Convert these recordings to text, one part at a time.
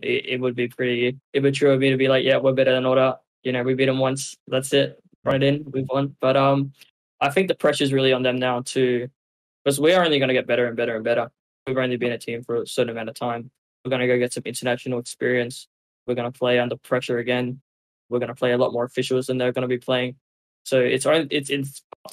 it would be pretty immature of me to be like, yeah, we're better than all that. You know, we beat them once. That's it. Run it in. We've won. But I think the pressure's really on them now too, because we are only going to get better and better and better. We've only been a team for a certain amount of time. We're going to go get some international experience. We're going to play under pressure again. We're going to play a lot more officials than they're going to be playing. So it's up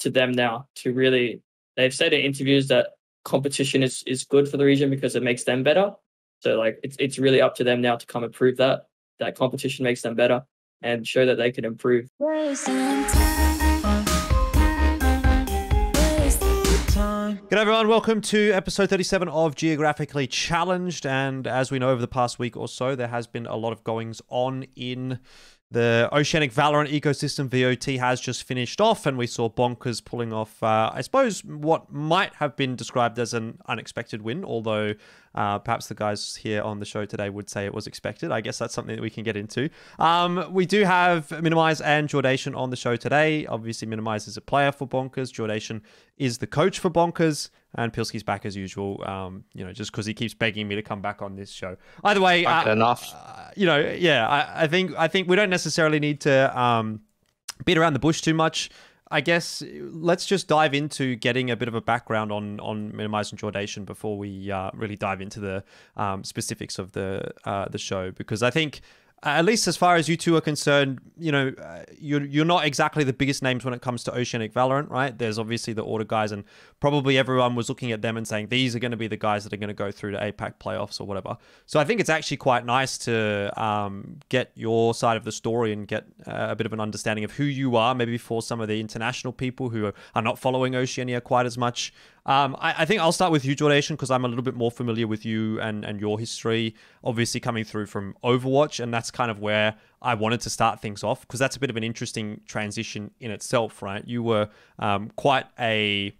to them now to really. They've said in interviews that competition is good for the region because it makes them better. So like it's really up to them now to come and prove that competition makes them better and show that they can improve. Good everyone, welcome to episode 37 of Geographically Challenged. And as we know, over the past week or so, there has been a lot of goings on in the Oceanic Valorant ecosystem. VOT has just finished off, and we saw Bonkers pulling off, I suppose, what might have been described as an unexpected win, although perhaps the guys here on the show today would say it was expected. I guess that's something that we can get into. We do have Minimise and Jordation on the show today. Obviously, Minimise is a player for Bonkers. Jordation is the coach for Bonkers. And Pilski's back as usual, you know, just because he keeps begging me to come back on this show. Either way, enough. You know, yeah, I think we don't necessarily need to beat around the bush too much. I guess let's just dive into getting a bit of a background on Minimise and Jordation before we really dive into the specifics of the show, because I think, at least as far as you two are concerned, you know, you're not exactly the biggest names when it comes to Oceanic Valorant, right? There's obviously the Order guys, and probably everyone was looking at them and saying, these are going to be the guys that are going to go through to APAC playoffs or whatever. So I think it's actually quite nice to get your side of the story and get a bit of an understanding of who you are, maybe for some of the international people who are not following Oceania quite as much. I think I'll start with you, Jordation, because I'm a little bit more familiar with you and your history, obviously coming through from Overwatch, and that's kind of where I wanted to start things off, because that's a bit of an interesting transition in itself, right? You were quite a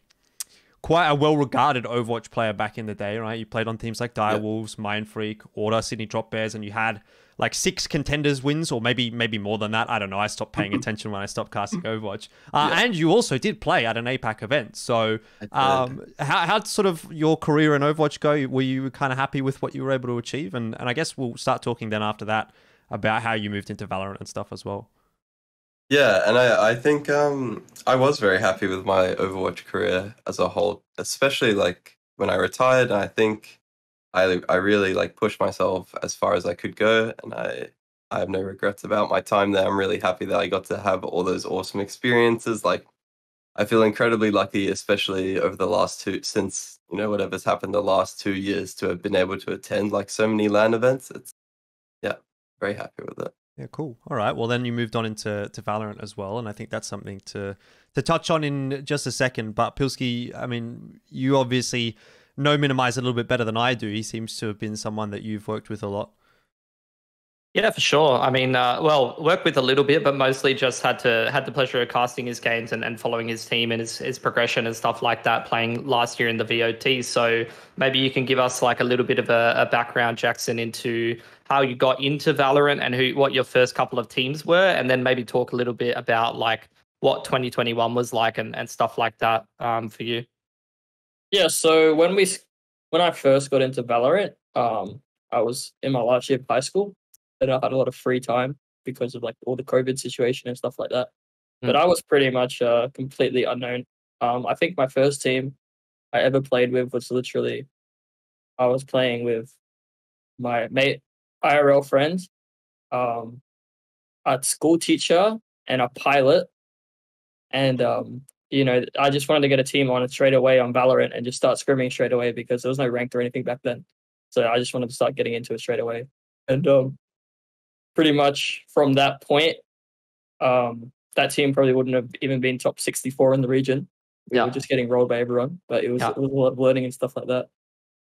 well-regarded Overwatch player back in the day, right? You played on teams like Direwolves, Mindfreak, Order, Sydney Drop Bears, and you had like 6 contenders wins, or maybe more than that. I don't know. I stopped paying attention when I stopped casting Overwatch. And you also did play at an APAC event. So how sort of your career in Overwatch go? Were you kind of happy with what you were able to achieve? And I guess we'll start talking then after that about how you moved into Valorant and stuff as well. Yeah, and I think I was very happy with my Overwatch career as a whole, especially like when I retired. And I think I really like pushed myself as far as I could go, and I have no regrets about my time there. I'm really happy that I got to have all those awesome experiences. Like, I feel incredibly lucky, especially over the last since, you know, whatever's happened the last 2 years, to have been able to attend like so many LAN events. It's, yeah, very happy with it. Yeah, cool. All right. Well, then you moved on into Valorant as well, and I think that's something to touch on in just a second. But Pilski, I mean, you obviously know Minimise a little bit better than I do. He seems to have been someone that you've worked with a lot. Yeah, for sure. I mean, well, worked with a little bit, but mostly just had the pleasure of casting his games and following his team and his progression and stuff like that, playing last year in the VOT. So maybe you can give us like a little bit of a background, Jackson, into how you got into Valorant and what your first couple of teams were, and then maybe talk a little bit about like what 2021 was like and stuff like that for you. Yeah, so when I first got into Valorant, I was in my last year of high school, and I had a lot of free time because of like all the COVID situation and stuff like that. But I was pretty much completely unknown. I think my first team I ever played with was literally, I was playing with my mate, IRL friend, a school teacher, and a pilot. And you know, I just wanted to get a team on it straight away on Valorant and just start scrimming straight away, because there was no ranked or anything back then. So I just wanted to start getting into it straight away. And pretty much from that point, that team probably wouldn't have even been top 64 in the region. We were just getting rolled by everyone, but it was a lot of learning and stuff like that.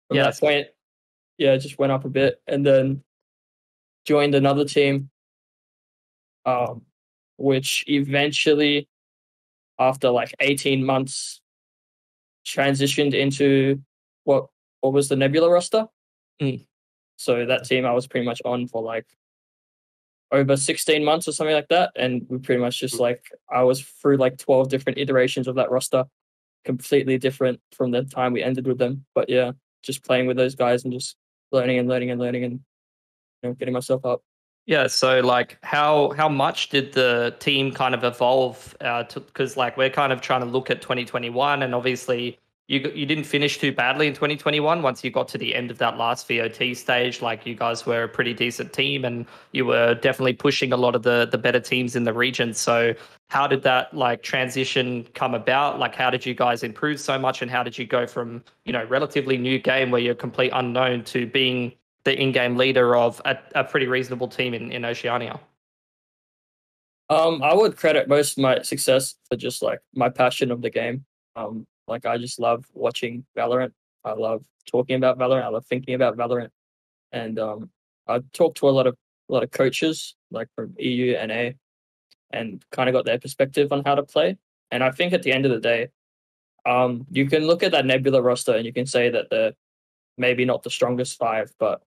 From that point, it just went up a bit, and then joined another team, which eventually, after like 18 months, transitioned into what was the Nebula roster. So that team I was pretty much on for like over 16 months or something like that. And we pretty much just like, I was through like 12 different iterations of that roster, completely different from the time we ended with them. But yeah, just playing with those guys and just learning. And getting myself up. Yeah, so like how much did the team kind of evolve? Because like we're kind of trying to look at 2021, and obviously you didn't finish too badly in 2021. Once you got to the end of that last VOT stage, like you guys were a pretty decent team, and you were definitely pushing a lot of the better teams in the region. So how did that like transition come about? Like how did you guys improve so much, and how did you go from relatively new game where you're complete unknown to being the in-game leader of a pretty reasonable team in Oceania? I would credit most of my success for just like my passion of the game. Like I just love watching Valorant. I love talking about Valorant. I love thinking about Valorant. And I talked to a lot of coaches like from EU and A, and kind of got their perspective on how to play. And I think at the end of the day, you can look at that Nebula roster and you can say that they're maybe not the strongest five, but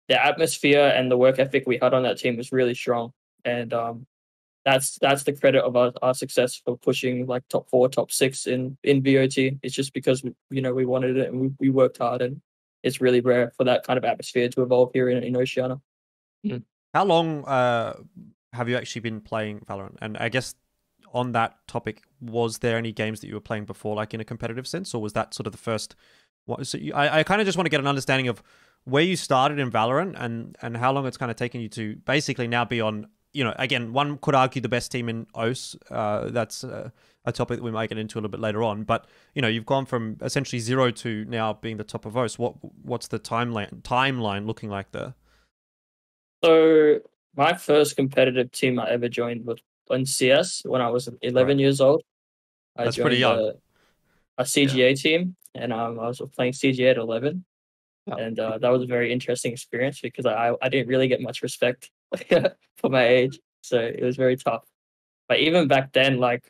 the atmosphere and the work ethic we had on that team was really strong. And that's the credit of our success for pushing like top 4, top 6 in VOT. It's just because we wanted it and we worked hard, and it's really rare for that kind of atmosphere to evolve here in Oceania. How long have you actually been playing Valorant? And I guess on that topic, was there any games that you were playing before, like in a competitive sense, or was that sort of the first? So I kind of just want to get an understanding of where you started in Valorant and how long it's kind of taken you to basically now be on, again, one could argue the best team in OS. That's a topic that we might get into a little bit later on. But, you've gone from essentially 0 to now being the top of OS. What's the timeline looking like there? So my first competitive team I ever joined was in CS when I was 11 years old. That's pretty young. A CGA team, and I was playing CGA at 11. Oh. And that was a very interesting experience because I didn't really get much respect for my age. So it was very tough. But even back then, like,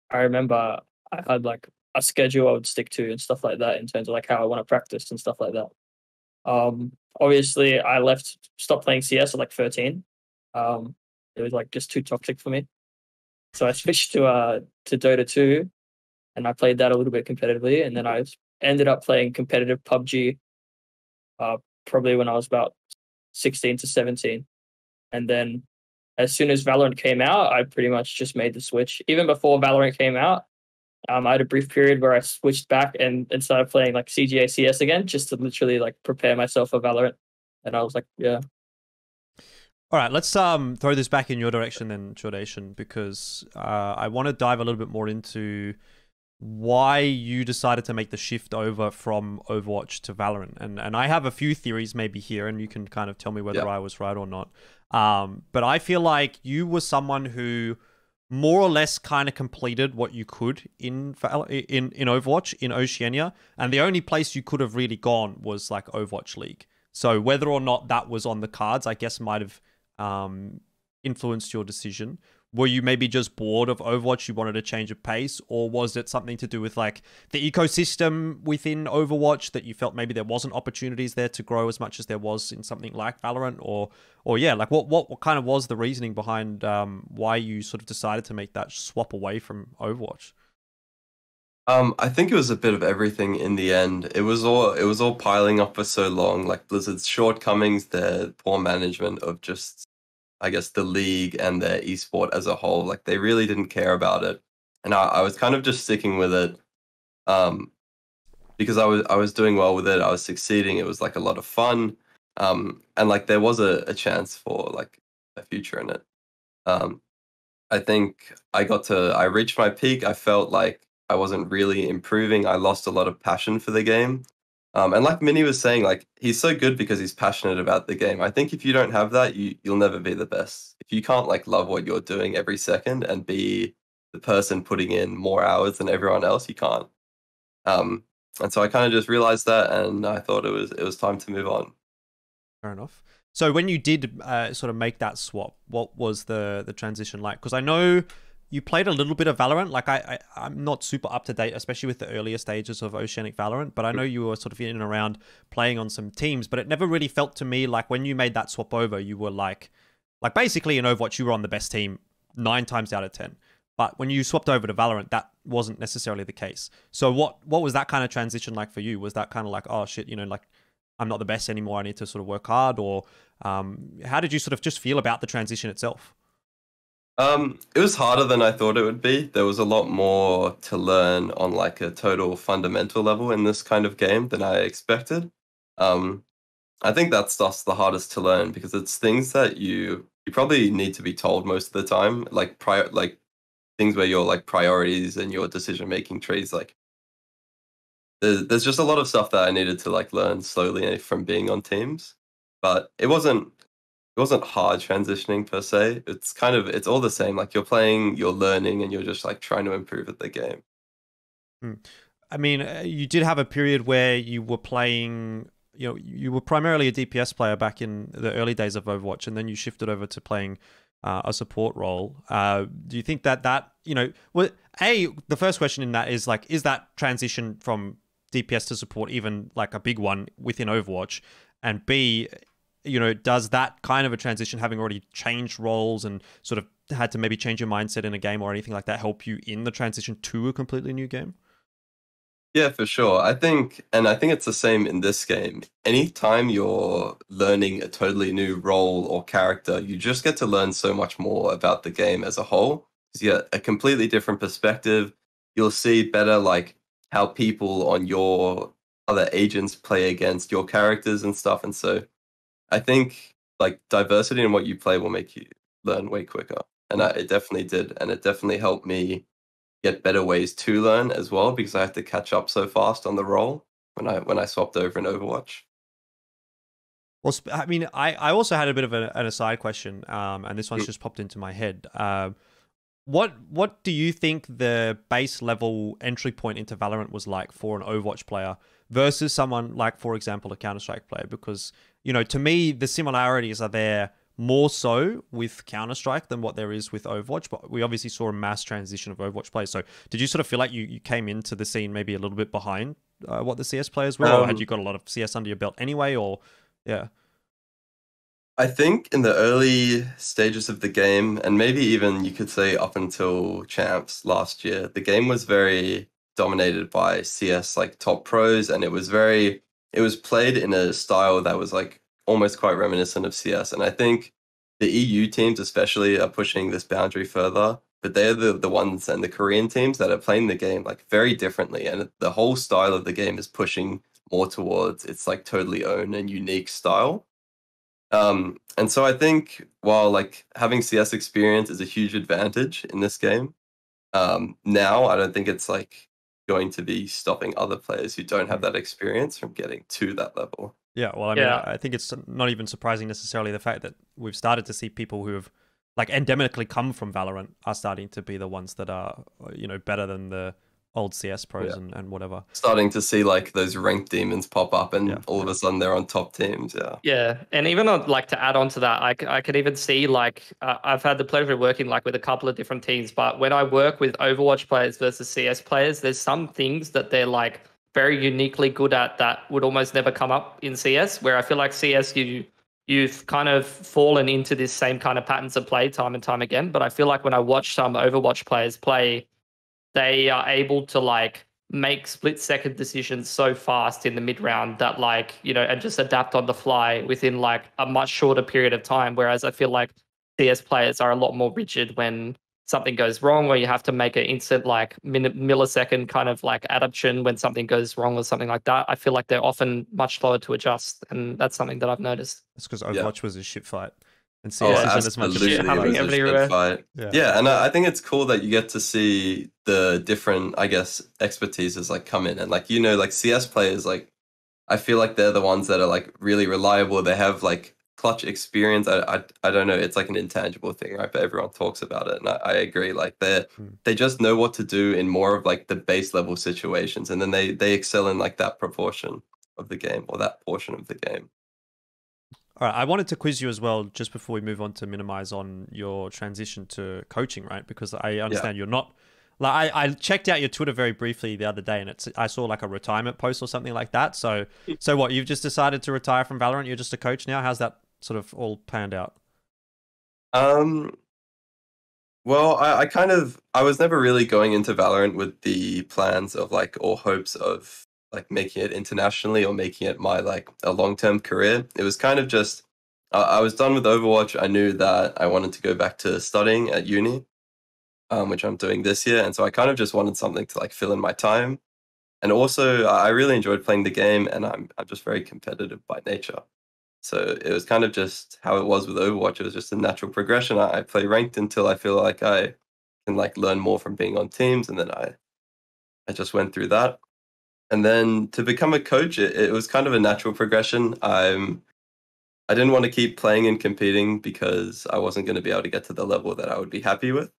I remember I had like a schedule I would stick to and stuff like that in terms of like how I want to practice and stuff like that. Obviously, I stopped playing CS at like 13. It was like just too toxic for me. So I switched to Dota 2, and I played that a little bit competitively. And then I ended up playing competitive PUBG probably when I was about 16 to 17. And then as soon as Valorant came out, I pretty much just made the switch. Even before Valorant came out, I had a brief period where I switched back and started playing like CGA CS again, just to literally like prepare myself for Valorant. And I was like, yeah. All right, let's throw this back in your direction then, Jordation, because I want to dive a little bit more into why you decided to make the shift over from Overwatch to Valorant. And I have a few theories maybe here, and you can kind of tell me whether I was right or not. But I feel like you were someone who more or less kind of completed what you could in Overwatch, in Oceania, and the only place you could have really gone was like Overwatch League. So whether or not that was on the cards, I guess might have influenced your decision. Were you maybe just bored of Overwatch, you wanted a change of pace, or was it something to do with like the ecosystem within Overwatch that you felt maybe there wasn't opportunities there to grow as much as there was in something like Valorant, or yeah, like what kind of was the reasoning behind why you sort of decided to make that swap away from Overwatch? I think it was a bit of everything in the end. It was all piling up for so long, like Blizzard's shortcomings, their poor management of just, I guess, the league and their esport as a whole. Like they really didn't care about it, and I was kind of just sticking with it, because I was doing well with it. I was succeeding. It was like a lot of fun, and like there was a chance for like a future in it. I think I reached my peak. I felt like I wasn't really improving. I lost a lot of passion for the game. And like Minnie was saying, like he's so good because he's passionate about the game. I think if you don't have that, you'll never be the best. If you can't like love what you're doing every second and be the person putting in more hours than everyone else, you can't. And so I kind of just realized that, and I thought it was time to move on. Fair enough. So when you did sort of make that swap, what was the transition like? Because I know you played a little bit of Valorant. Like I'm not super up to date, especially with the earlier stages of Oceanic Valorant, but I know you were sort of in and around playing on some teams, but it never really felt to me like when you made that swap over, you were like basically in Overwatch, you were on the best team 9 times out of 10. But when you swapped over to Valorant, that wasn't necessarily the case. So what was that kind of transition like for you? Was that kind of like, oh shit, like I'm not the best anymore, I need to sort of work hard? Or how did you sort of just feel about the transition itself? It was harder than I thought it would be. There was a lot more to learn on like a total fundamental level in this kind of game than I expected. Um, I think that stuff's the hardest to learn because it's things that you probably need to be told most of the time, like things where your like priorities and your decision making trees. Like there's just a lot of stuff that I needed to like learn slowly from being on teams, but it wasn't hard transitioning per se. It's all the same. Like you're playing, you're learning, and you're just like trying to improve at the game. I mean, you did have a period where you were playing, you were primarily a DPS player back in the early days of Overwatch, and then you shifted over to playing a support role. Do you think that the first question in that is like, is that transition from DPS to support even like a big one within Overwatch? And B, does that kind of a transition, having already changed roles and sort of had to maybe change your mindset in a game or anything like that, help you in the transition to a completely new game? Yeah, for sure. I think it's the same in this game. Anytime you're learning a totally new role or character, you just get to learn so much more about the game as a whole. You get a completely different perspective. You'll see better like how people on your other agents play against your characters and stuff. And so I think like diversity in what you play will make you learn way quicker. And it definitely did. And it definitely helped me get better ways to learn as well, because I had to catch up so fast on the role when I swapped over in Overwatch. Well, I mean, I also had a bit of an aside question, and this one's just popped into my head. What do you think the base level entry point into Valorant was like for an Overwatch player versus someone like, for example, a Counter-Strike player? Because, to me, the similarities are there more so with Counter-Strike than what there is with Overwatch, but we obviously saw a mass transition of Overwatch players. So did you sort of feel like you came into the scene maybe a little bit behind what the CS players were, or had you got a lot of CS under your belt anyway, or yeah? I think in the early stages of the game, and maybe even you could say up until Champs last year, the game was very dominated by CS like top pros, and it was played in a style that was like almost quite reminiscent of CS. And I think the EU teams especially are pushing this boundary further, but they're the ones, and the Korean teams that are playing the game like very differently, and the whole style of the game is pushing more towards its like totally own and unique style. And so I think while like having CS experience is a huge advantage in this game, now I don't think it's like going to be stopping other players who don't have that experience from getting to that level. Yeah, well, I mean, I think it's not even surprising necessarily the fact that we've started to see people who have like endemically come from Valorant are starting to be the ones that are, better than the old CS pros and whatever. Starting to see like those ranked demons pop up, and all of a sudden they're on top teams. Yeah, and even like to add on to that, I could even see like I've had the pleasure of working like with a couple of different teams, but when I work with Overwatch players versus CS players, there's some things that they're like very uniquely good at that would almost never come up in CS, where I feel like CS you've kind of fallen into this same kind of patterns of play time and time again. But I feel like when I watch some Overwatch players play, they are able to like make split-second decisions so fast in the mid-round that like, and just adapt on the fly within like a much shorter period of time. Whereas I feel like CS players are a lot more rigid when something goes wrong, or you have to make an instant like millisecond kind of like adaptation when something goes wrong or something like that. I feel like they're often much slower to adjust, and that's something that I've noticed. It's because Overwatch was a shit fight. And CS isn't as much shit happening everywhere. Yeah, and I think it's cool that you get to see the different, I guess, expertises like come in, and like like CS players, like I feel like they're the ones that are like really reliable. They have like clutch experience. I don't know. It's like an intangible thing, right? But everyone talks about it, and I agree. Like they just know what to do in more of like the base level situations, and then they excel in like that proportion of the game, or that portion of the game. All right, I wanted to quiz you as well, just before we move on to Minimise, on your transition to coaching, right? Because I understand you're not... Like, I checked out your Twitter very briefly the other day, and I saw like a retirement post or something like that. So what, you've just decided to retire from Valorant? You're just a coach now? How's that sort of all panned out? Well, I was never really going into Valorant with the plans of like, or hopes of like making it internationally or making it my like a long-term career. It was kind of just I was done with Overwatch. I knew that I wanted to go back to studying at uni, which I'm doing this year, and so I kind of just wanted something to like fill in my time. And also, I really enjoyed playing the game, and I'm just very competitive by nature. So it was kind of just how it was with Overwatch. It was just a natural progression. I play ranked until I feel like I can like learn more from being on teams, and then I just went through that. And then to become a coach, it was kind of a natural progression. I didn't want to keep playing and competing because I wasn't going to be able to get to the level that I would be happy with.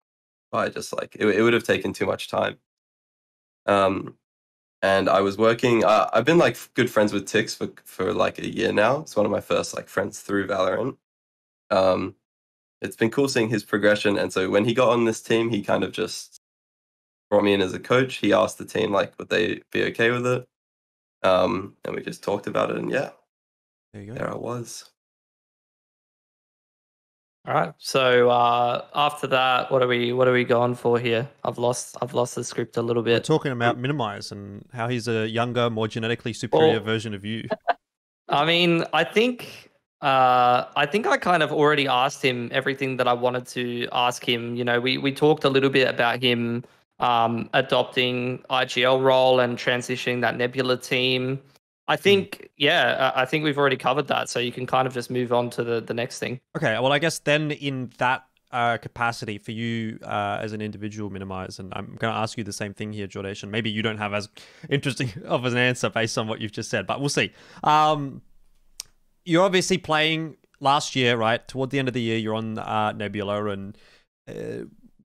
I just like it would have taken too much time. And I was working. I've been like good friends with Tix for like a year now. It's one of my first like friends through Valorant. It's been cool seeing his progression. And so when he got on this team, he kind of just brought me in as a coach. He asked the team like, would they be okay with it? And we just talked about it. And yeah, There you go. there I was. All right. So after that, what are we going for here? I've lost the script a little We're bit. talking about Minimise and how he's a younger, more genetically superior Well- version of you. I mean, I think I kind of already asked him everything that I wanted to ask him. You know, we talked a little bit about him adopting IGL role and transitioning that Nebula team. I think, I think we've already covered that. So you can kind of just move on to the next thing. Okay, well, I guess then in that capacity for you as an individual, Minimise, and I'm going to ask you the same thing here, Jordation. Maybe you don't have as interesting of an answer based on what you've just said, but we'll see. You're obviously playing last year, right? Toward the end of the year, you're on Nebula, and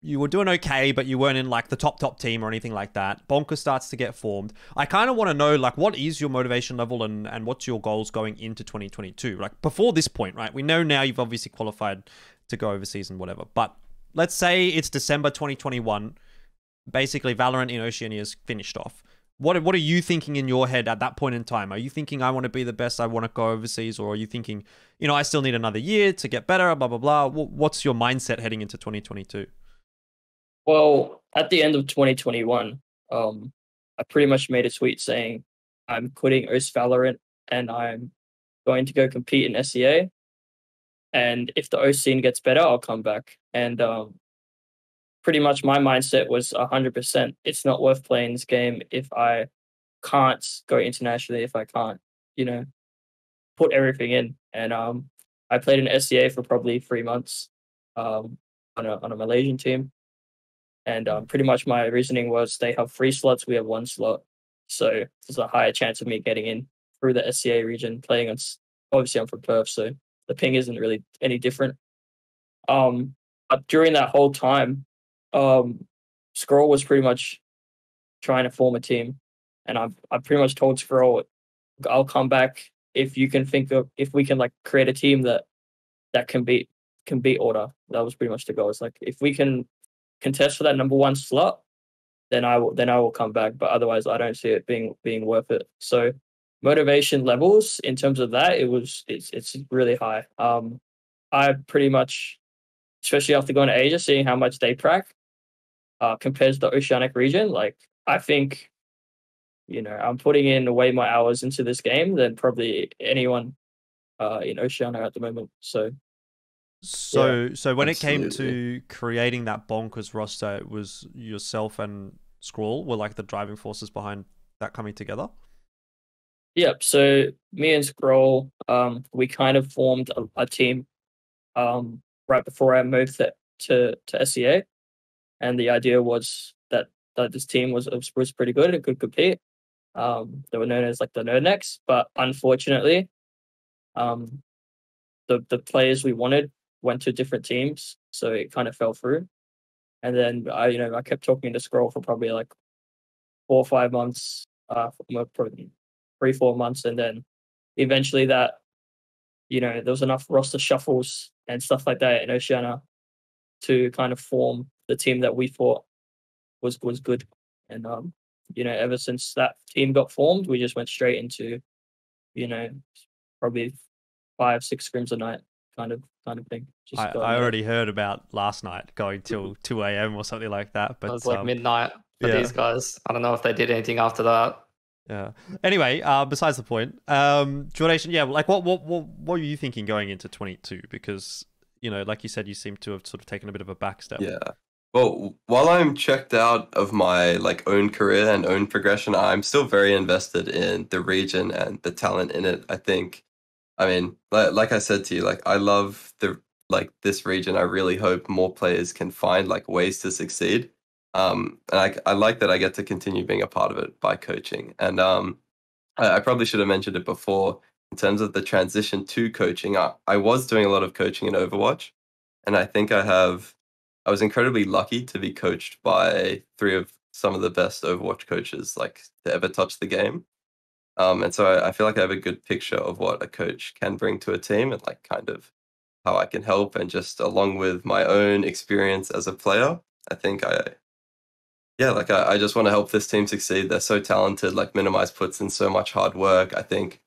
you were doing okay, but you weren't in like the top team or anything like that. Bonker starts to get formed. I kind of want to know, like, what is your motivation level and what's your goals going into 2022? Like, before this point, right? We know now you've obviously qualified to go overseas and whatever, but let's say it's December 2021. Basically, Valorant in Oceania is finished off. What are you thinking in your head at that point in time? Are you thinking, I want to be the best, I want to go overseas? Or are you thinking, you know, I still need another year to get better, blah, blah, blah? What's your mindset heading into 2022? Well, at the end of 2021, I pretty much made a tweet saying I'm quitting OS Valorant and I'm going to go compete in SEA. And if the OS scene gets better, I'll come back. And pretty much my mindset was 100%. It's not worth playing this game if I can't go internationally, if I can't, you know, put everything in. And I played in SEA for probably 3 months on a Malaysian team. And pretty much my reasoning was they have 3 slots, we have 1 slot. So there's a higher chance of me getting in through the SCA region, playing on, obviously I'm from Perth, so the ping isn't really any different. But during that whole time, Scroll was pretty much trying to form a team. And I pretty much told Scroll, I'll come back if we can like create a team that can beat Order. That was pretty much the goal. It's like, if we can contest for that number 1 slot, then I will come back. But otherwise, I don't see it being worth it. So motivation levels in terms of that, it's really high. I pretty much, especially after going to Asia, seeing how much they prac compared to the Oceanic region, like I think, you know, I'm putting in way more hours into this game than probably anyone in Oceania at the moment. So when it came to creating that Bonkers roster, it was yourself and Scroll were like the driving forces behind that coming together? Yep. So me and Scroll, we kind of formed a team right before I moved to SEA. And the idea was that this team was pretty good and could compete. They were known as like the Nerdnecks, but unfortunately, the players we wanted went to different teams, so it kind of fell through. And then I kept talking to Scroll for probably like 4 or 5 months, probably 3-4 months, and then eventually there was enough roster shuffles and stuff like that in Oceania to kind of form the team that we thought was good. And ever since that team got formed, we just went straight into probably 5-6 scrims a night kind of thing. I already heard about last night going till 2 a.m. or something like that. But it was like midnight for these guys. I don't know if they did anything after that. Yeah. Anyway, besides the point, Jordation, yeah, like what were you thinking going into 22? Because, you know, like you said, you seem to have sort of taken a bit of a back step. Yeah. Well, while I'm checked out of my like own career and own progression, I'm still very invested in the region and the talent in it. I mean, like I said to you, like I love this region. I really hope more players can find like ways to succeed. And I like that I get to continue being a part of it by coaching. And I probably should have mentioned it before in terms of the transition to coaching. I was doing a lot of coaching in Overwatch, and I think I was incredibly lucky to be coached by three of some of the best Overwatch coaches like to ever touch the game. And so I feel like I have a good picture of what a coach can bring to a team and like kind of how I can help. And just along with my own experience as a player, I think I just want to help this team succeed. They're so talented. Like Minimise puts in so much hard work. I think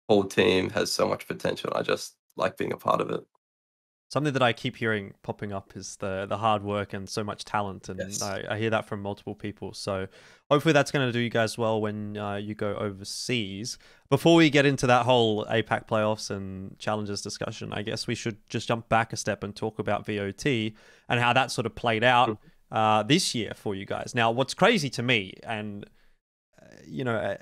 whole team has so much potential. I just like being a part of it. Something that I keep hearing popping up is the hard work and so much talent, and Yes. I hear that from multiple people. So hopefully that's going to do you guys well when you go overseas. Before we get into that whole APAC playoffs and challenges discussion, I guess we should just jump back a step and talk about VOT and how that sort of played out this year for you guys. Now, what's crazy to me, and you know,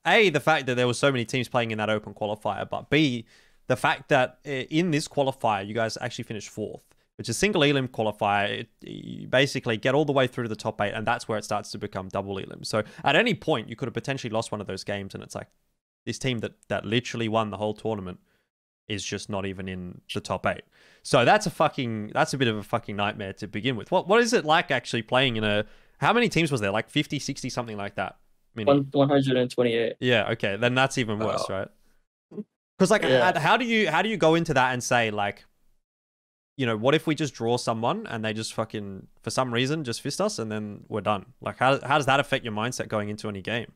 A, the fact that there were so many teams playing in that open qualifier, but B, the fact that in this qualifier, you guys actually finished 4th, which is single elim qualifier. You basically get all the way through to the top 8, and that's where it starts to become double elim. So at any point, you could have potentially lost one of those games, and it's like this team that literally won the whole tournament is just not even in the top 8. So that's a bit of a fucking nightmare to begin with. What is it like actually playing in a? How many teams was there? Like 50, 60, something like that. 128. Yeah. Okay. Then that's even worse, right? Because like, Yeah. how do you go into that and say like, you know, what if we just draw someone and they just fucking for some reason just fist us and then we're done? Like, how does that affect your mindset going into any game?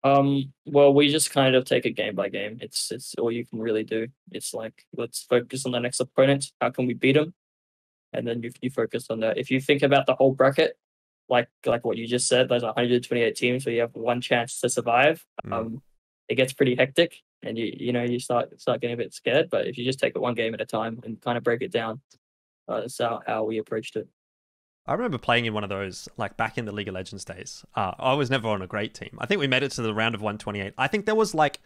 Well, we just kind of take it game by game. It's all you can really do. It's like, let's focus on the next opponent. How can we beat them? And then you focus on that. If you think about the whole bracket, like what you just said, there's 128 teams, so you have one chance to survive. It gets pretty hectic, and you start getting a bit scared. But if you just take it one game at a time and kind of break it down, that's how we approached it. I remember playing in one of those, like back in the League of Legends days. I was never on a great team. I think we made it to the round of 128. I think there was like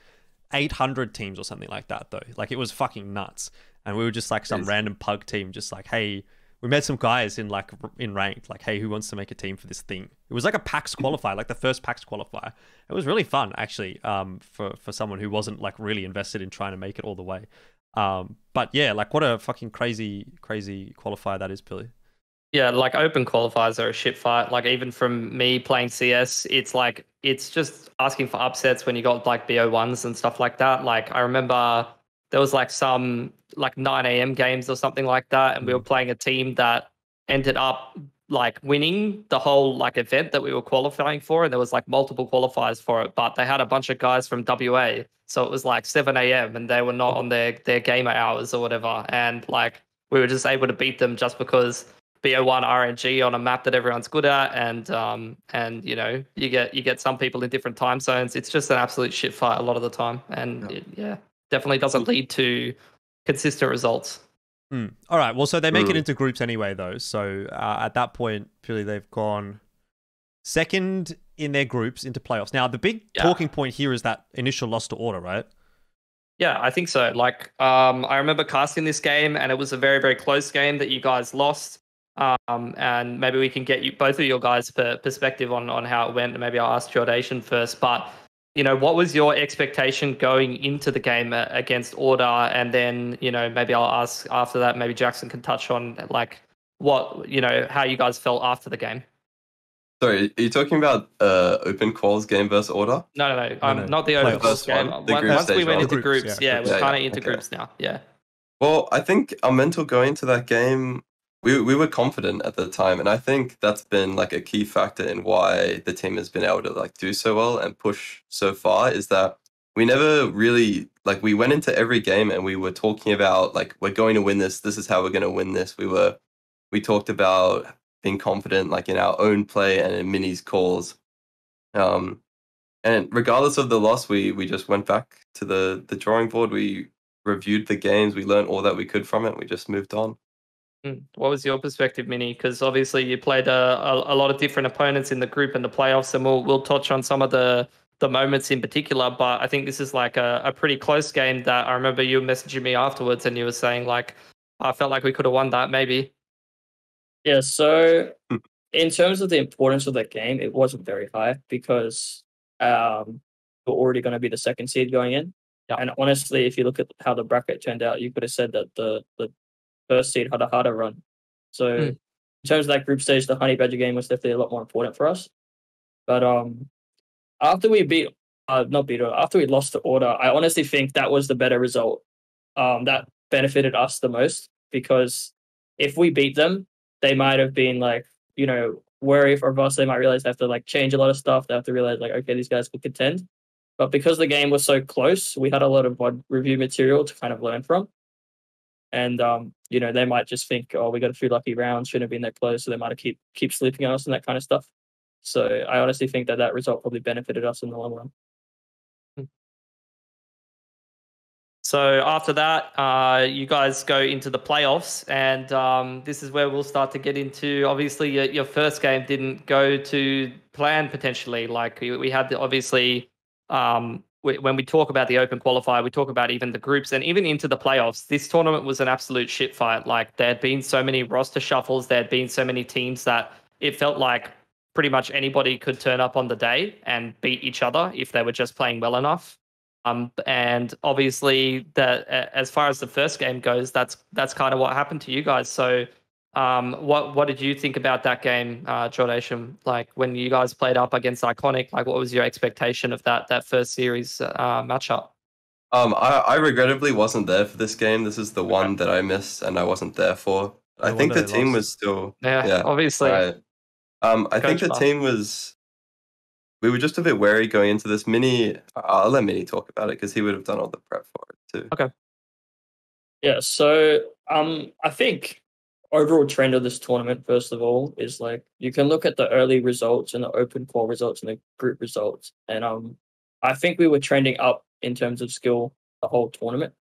800 teams or something like that, though. Like, it was fucking nuts. And we were just like some random pug team, just like, hey, we met some guys in ranked, like, hey, who wants to make a team for this thing? It was like a PAX qualifier, like the first PAX qualifier. It was really fun, actually, for someone who wasn't like really invested in trying to make it all the way. But yeah, like, what a fucking crazy qualifier that is, Billy. Yeah, like open qualifiers are a shit fight. Like even from me playing CS, it's like it's just asking for upsets when you got like BO1s and stuff like that. Like I remember there was like some like 9 a.m. games or something like that, and we were playing a team that ended up like winning the whole like event that we were qualifying for, and there was like multiple qualifiers for it, but they had a bunch of guys from WA, so it was like 7 a.m. and they were not on their gamer hours or whatever, and like we were just able to beat them just because BO1 RNG on a map that everyone's good at, and you know, you get some people in different time zones. It's just an absolute shit fight a lot of the time, and it definitely doesn't lead to consistent results. All right, well, so they make it into groups anyway, though. So at that point, purely they've gone second in their groups into playoffs. Now, the big talking point here is that initial loss to Order, right? Yeah, I think so. Like, I remember casting this game, and it was a very, very close game that you guys lost. And maybe we can get both of your guys' perspective on how it went. And maybe I'll ask Jordation first. But, you know, what was your expectation going into the game against Order? And then, you know, maybe I'll ask after that, maybe Jackson can touch on like what, you know, how you guys felt after the game. Sorry, are you talking about open quals game versus Order? No. Not the open quals game. Once we went into groups, we're kind of into groups now. Yeah. Well, I think our mental going into that game, we were confident at the time, and I think that's been like a key factor in why the team has been able to like do so well and push so far, is that we never really like, we went into every game and we were talking about like, we're going to win this is how we're going to win this. We talked about being confident like in our own play and in Mini's calls. And regardless of the loss, we just went back to the drawing board. We reviewed the games. We learned all that we could from it. We just moved on. What was your perspective, Mini? Because obviously you played a lot of different opponents in the group and the playoffs, and we'll touch on some of the moments in particular. But I think this is like a pretty close game that I remember you messaging me afterwards, and you were saying like, I felt like we could have won that maybe. Yeah, so in terms of the importance of that game, it wasn't very high because we're already going to be the second seed going in. Yeah. And honestly, if you look at how the bracket turned out, you could have said that the first seed had a harder run. So in terms of that group stage, the Honey Badger game was definitely a lot more important for us. But after we after we lost to Order, I honestly think that was the better result. That benefited us the most because if we beat them, they might have been like, wary of us. They might realize they have to like change a lot of stuff. They have to realize like, okay, these guys could contend. But because the game was so close, we had a lot of VOD review material to kind of learn from. And they might just think, oh, we got a few lucky rounds, shouldn't have been that close, so they might have keep sleeping on us and that kind of stuff. So I honestly think that result probably benefited us in the long run. So after that, you guys go into the playoffs, and this is where we'll start to get into. Obviously, your first game didn't go to plan potentially. Like we had obviously. When we talk about the open qualifier, we talk about even the groups and even into the playoffs. This tournament was an absolute shit fight. Like there had been so many roster shuffles. There had been so many teams that it felt like pretty much anybody could turn up on the day and beat each other if they were just playing well enough. And obviously, as far as the first game goes, that's kind of what happened to you guys. So, what did you think about that game, Jordation? Like when you guys played up against Iconic, like what was your expectation of that first series matchup? I regrettably wasn't there for this game. This is the one that I missed and I wasn't there for. I think the team was still obviously. Right. I think the team was. We were just a bit wary going into this. I'll let Mini talk about it because he would have done all the prep for it too. Okay. Yeah. So I think overall trend of this tournament, first of all, is like you can look at the early results and the open core results and the group results, and I think we were trending up in terms of skill the whole tournament.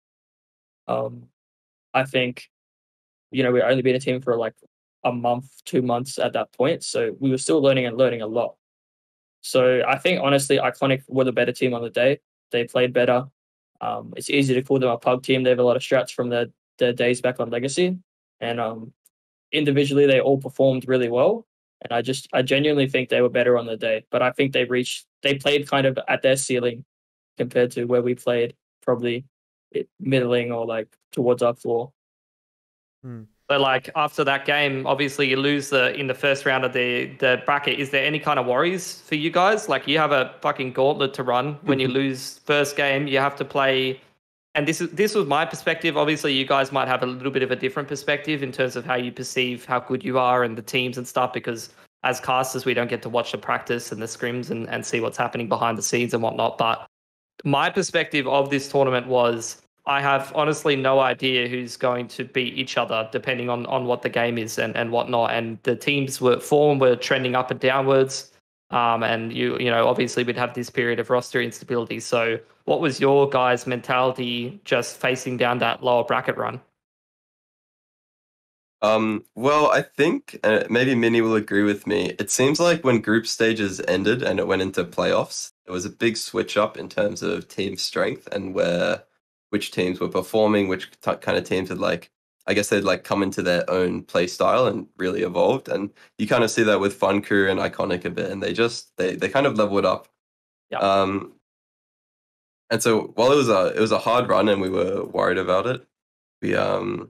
I think we'd only been a team for like a month, 2 months at that point, so we were still learning a lot. So I think honestly, Iconic were the better team on the day. They played better. It's easy to call them a pub team. They have a lot of strats from their days back on Legacy, and individually they all performed really well. And I genuinely think they were better on the day. But I think they played kind of at their ceiling compared to where we played, probably middling or like towards our floor. So like after that game, obviously you lose in the first round of the bracket. Is there any kind of worries for you guys? Like you have a fucking gauntlet to run when you lose first game. You have to play, and this was my perspective. Obviously, you guys might have a little bit of a different perspective in terms of how you perceive how good you are and the teams and stuff. Because as casters, we don't get to watch the practice and the scrims and see what's happening behind the scenes and whatnot. But my perspective of this tournament was, I have honestly no idea who's going to beat each other depending on what the game is and whatnot. And the teams were trending up and downwards. And you know, obviously we'd have this period of roster instability. So what was your guys' mentality just facing down that lower bracket run? Well, I think maybe Mini will agree with me. It seems like when group stages ended and it went into playoffs, there was a big switch up in terms of team strength and which teams were performing, which kind of teams had they'd come into their own play style and really evolved. And you kind of see that with Fun Crew and Iconic a bit, and they kind of leveled up. Yeah. And so while it was a hard run and we were worried about it, we sorry,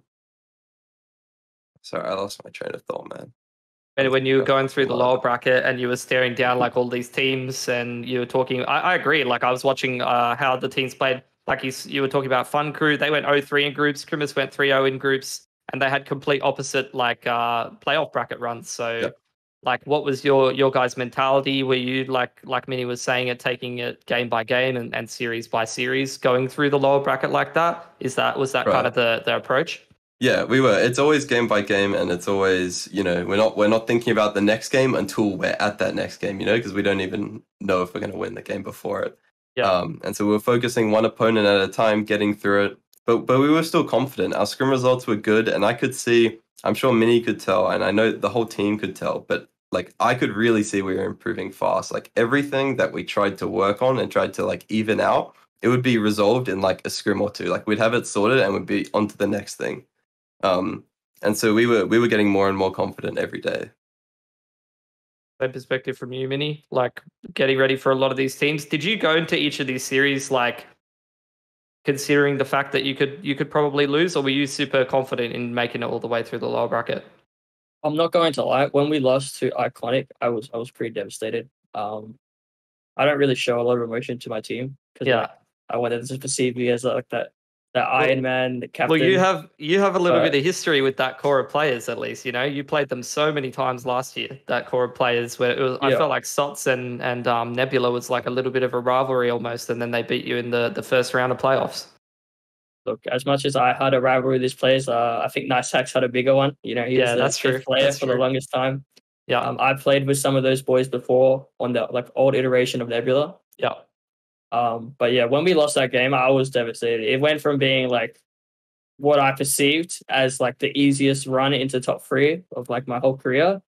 I lost my train of thought, man. And when you were going through the lower bracket and you were staring down like all these teams and you were talking, I agree. Like I was watching how the teams played. Like you were talking about Fun Crew, they went 0-3 in groups. Crimmers went 3-0 in groups, and they had complete opposite playoff bracket runs. So, like, what was your guys' mentality? Were you like Mini was saying it, taking it game by game and series by series, going through the lower bracket like that? Was that Right. kind of the approach? Yeah, we were. It's always game by game, and it's always, we're not thinking about the next game until we're at that next game, because we don't even know if we're going to win the game before it. Yeah. And so we were focusing one opponent at a time, getting through it. But we were still confident. Our scrim results were good, and I could see. I'm sure Mini could tell, and I know the whole team could tell. But like, I could really see we were improving fast. Like everything that we tried to work on and tried to like even out, it would be resolved in like a scrim or two. Like we'd have it sorted, and we'd be on to the next thing. And so we were getting more and more confident every day. Same perspective from you, Mini, like getting ready for a lot of these teams. Did you go into each of these series like considering the fact that you could probably lose, or were you super confident in making it all the way through the lower bracket? I'm not going to lie. When we lost to Iconic, I was pretty devastated. I don't really show a lot of emotion to my team because Yeah. I wanted to perceive me as like that Iron Man, the captain. Well, you have a little bit of history with that core of players, at least. You played them so many times last year. That core of players, where it was, I felt like Sots and Nebula was like a little bit of a rivalry almost, and then they beat you in the first round of playoffs. Look, as much as I had a rivalry with these players, I think NickHacks had a bigger one. He was that's the true. player for the longest time. Yeah, I played with some of those boys before on the like old iteration of Nebula. Yeah. But yeah, when we lost that game, I was devastated. It went from being like what I perceived as like the easiest run into top 3 of like my whole career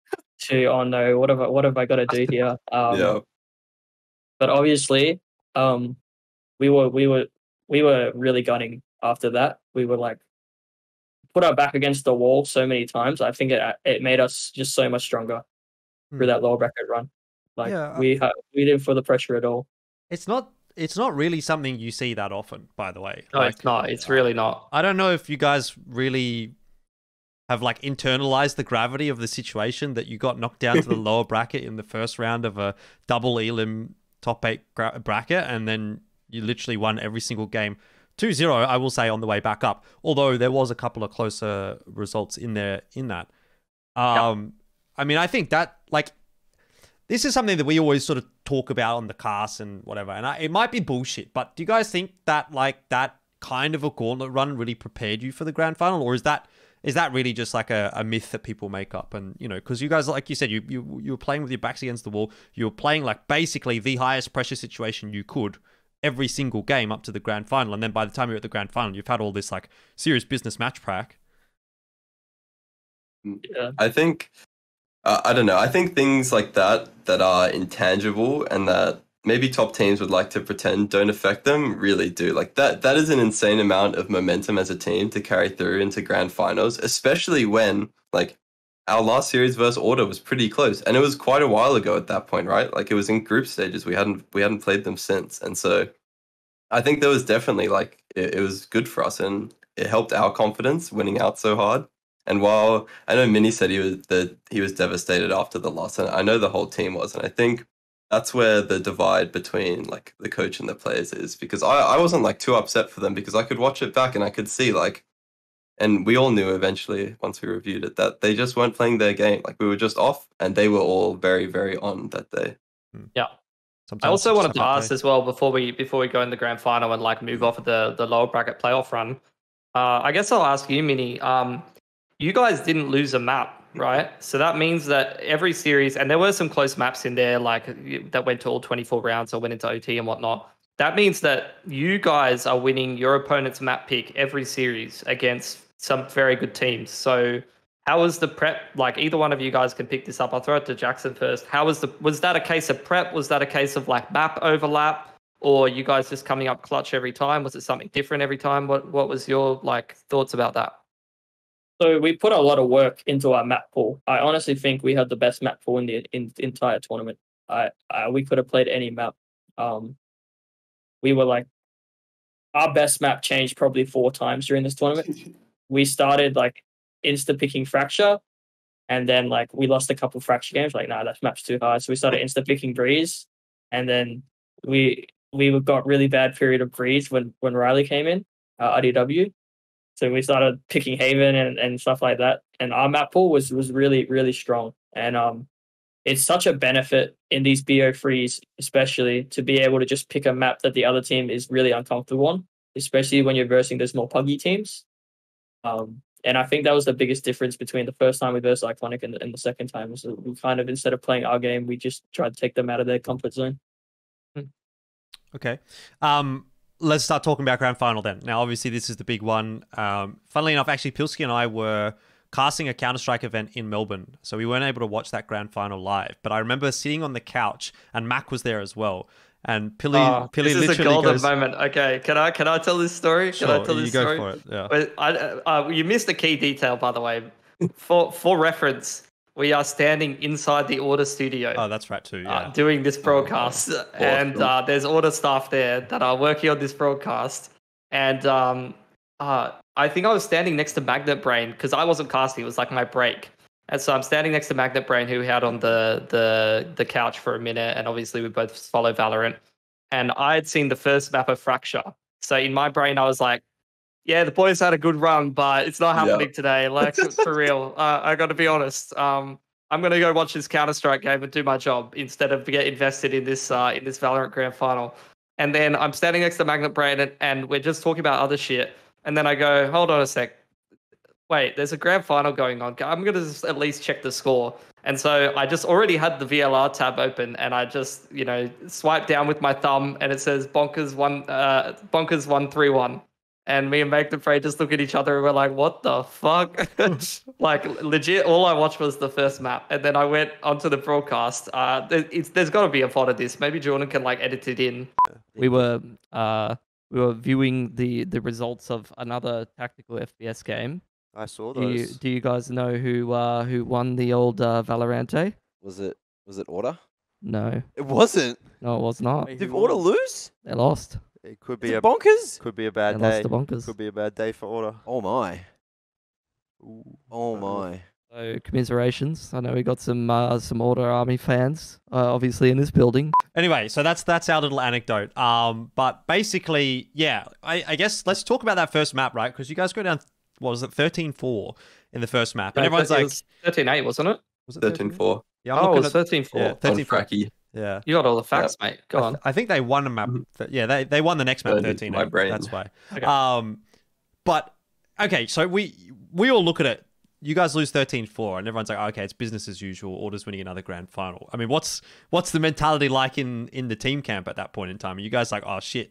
to, oh no, what have I got to do here? Yeah. But obviously, we were really gunning after that. We were like put our back against the wall so many times. I think it made us just so much stronger through that lower bracket run. Like we didn't feel the pressure at all. It's not really something you see that often, by the way. No, it's not. It's really not. I don't know if you guys really have like internalized the gravity of the situation that you got knocked down to the lower bracket in the first round of a double elim top 8 bracket, and then you literally won every single game 2-0, I will say, on the way back up. Although there was a couple of closer results in there in that. I mean, I think that like this is something that we always sort of talk about on the cast and whatever. And it might be bullshit, but do you guys think that like that kind of a gauntlet run really prepared you for the grand final, or is that really just like a myth that people make up? And because you guys, like you said, you were playing with your backs against the wall. You were playing like basically the highest pressure situation you could every single game up to the grand final, and then by the time you're at the grand final, you've had all this like serious business match prac. Yeah. I think I don't know. I think things like that are intangible and that maybe top teams would like to pretend don't affect them really do. Like that is an insane amount of momentum as a team to carry through into grand finals, especially when like our last series versus Order was pretty close, and it was quite a while ago at that point, right? Like it was in group stages. We hadn't played them since, and so I think there was definitely like it was good for us, and it helped our confidence winning out so hard. And while I know Mini said he was devastated after the loss, and I know the whole team was, and I think that's where the divide between like the coach and the players is, because I wasn't like too upset for them because I could watch it back and I could see like, and we all knew eventually once we reviewed it that they just weren't playing their game. Like we were just off, and they were all very, very on that day. Yeah. Sometimes I also wanted to ask as well before we go in the grand final and like move off of the lower bracket playoff run. I guess I'll ask you, Mini. You guys didn't lose a map, right? So that means that every series, and there were some close maps in there, like that went to all 24 rounds or went into OT and whatnot. That means that you guys are winning your opponent's map pick every series against some very good teams. So how was the prep? Like either one of you guys can pick this up. I'll throw it to Jackson first. Was that a case of prep? Was that a case of like map overlap? Or you guys just coming up clutch every time? Was it something different every time? What was your like thoughts about that? So we put a lot of work into our map pool. I honestly think we had the best map pool in the entire tournament. We could have played any map. We were like, our best map changed probably 4 times during this tournament. We started like insta picking Fracture, and then like we lost a couple Fracture games. Like, nah, that map's too hard. So we started insta picking Breeze, and then we got really bad period of Breeze when Riley came in, RDW. So we started picking Haven and stuff like that. And our map pool was really, really strong. And it's such a benefit in these BO3s, especially to be able to just pick a map that the other team is really uncomfortable on, especially when you're versing those more puggy teams. And I think that was the biggest difference between the first time we versus Iconic and the second time. So we kind of, instead of playing our game, we just tried to take them out of their comfort zone. Okay. Let's start talking about grand final then. Now, obviously, this is the big one. Funnily enough, actually, Pilski and I were casting a Counter-Strike event in Melbourne, so we weren't able to watch that grand final live. But I remember sitting on the couch, and Mac was there as well. And Pilly this is literally a golden goes, moment. Okay, can I tell this story? Sure, can I tell this you go story? for it. Yeah. You missed a key detail, by the way. For reference, we are standing inside the order studio. Oh, that's right too. Yeah. Doing this broadcast, and there's order staff there that are working on this broadcast. And I think I was standing next to Magnet Brain because I wasn't casting; it was like my break. And so I'm standing next to Magnet Brain, who we had on the couch for a minute, and obviously we both follow Valorant. And I had seen the first map of Fracture, so in my brain I was like, "Yeah, the boys had a good run, but it's not happening today. Like for real, I got to be honest. I'm gonna go watch this Counter-Strike game and do my job instead of get invested in this Valorant Grand Final." And then I'm standing next to Magnet Brain, and we're just talking about other shit. And then I go, "Hold on a sec. Wait, there's a grand final going on. I'm going to just at least check the score." And so I just already had the VLR tab open, and I just, swipe down with my thumb, and it says Bonkers 131. And me and Magnet Brain just look at each other and we're like, what the fuck? Like, legit, all I watched was the first map. And then I went onto the broadcast. There's got to be a VOD of this. Maybe Jordan can, edit it in. We were viewing the results of another tactical FPS game. I saw those. Do you guys know who won the old Valorante? Was it Order? No. It wasn't. No, it was not. Did Order lose? They lost. It could be a Bonkers. Could be a bad They day. lost to Bonkers. Could be a bad day for Order. Oh my. Ooh. Oh my. So commiserations. I know we got some Order Army fans, obviously in this building. Anyway, so that's our little anecdote. But basically, yeah, I guess let's talk about that first map, right? Because you guys go down, what was it, 13-4 in the first map, and everyone's like 13-8, wasn't it? Was it 13-4. Yeah, it was 13-4. Yeah, 13-4. Fracky. Yeah. You got all the facts, mate. Go on. I think they won a map. Yeah, they won the next map 13-8. My brain. That's why. Okay. But okay, so we all look at it. You guys lose 13-4, and everyone's like, oh, okay, it's business as usual. Order's winning another grand final. I mean, what's the mentality like in the team camp at that point in time? Are you guys like, oh shit?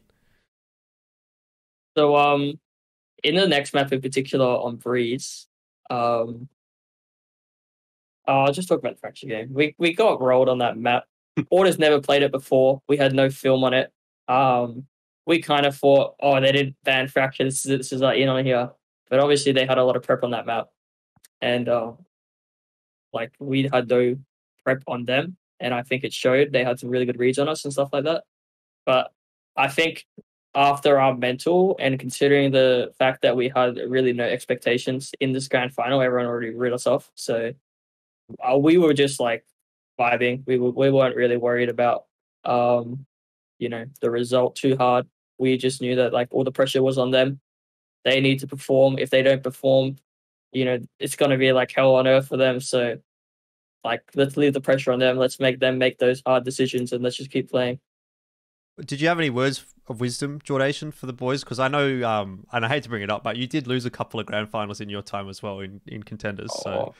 So in the next map in particular on Breeze, I'll just talk about the Fracture game. We got rolled on that map. Order's never played it before. We had no film on it. We kind of thought, oh, they didn't ban Fracture. This is like in on here. But obviously they had a lot of prep on that map. And we had no prep on them. And I think it showed. They had some really good reads on us and stuff like that. But I think after our mental, and considering the fact that we had really no expectations in this grand final, everyone already read us off. So we were just like vibing. We weren't really worried about the result too hard. We just knew that all the pressure was on them. They need to perform. If they don't perform, it's going to be like hell on earth for them. So let's leave the pressure on them. Let's make them make those hard decisions, and let's just keep playing. Did you have any words of wisdom, Jordation, for the boys? Because I know, and I hate to bring it up, but you did lose a couple of grand finals in your time as well in contenders. So,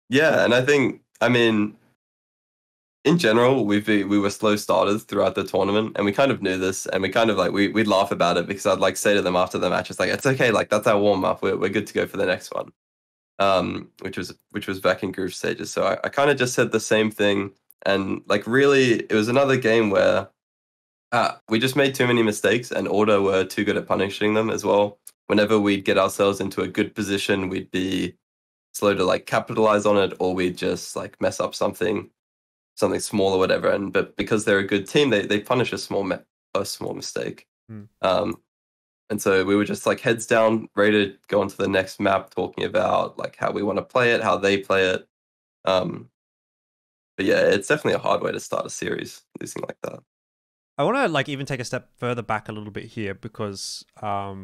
yeah, and I think, in general, we were slow starters throughout the tournament, and we kind of knew this, and we kind of we'd laugh about it because I'd say to them after the match, it's it's okay, that's our warm up. We're good to go for the next one, which was back in group stages. So I kind of just said the same thing, and really, it was another game where we just made too many mistakes, and Order were too good at punishing them as well. Whenever we'd get ourselves into a good position, we'd be slow to capitalize on it, or we'd just mess up something small or whatever. But because they're a good team, they punish a small mistake. And so we were just heads down, ready to go on to the next map, talking about how we want to play it, how they play it. But yeah, it's definitely a hard way to start a series, losing like that. I want to even take a step further back a little bit here, because I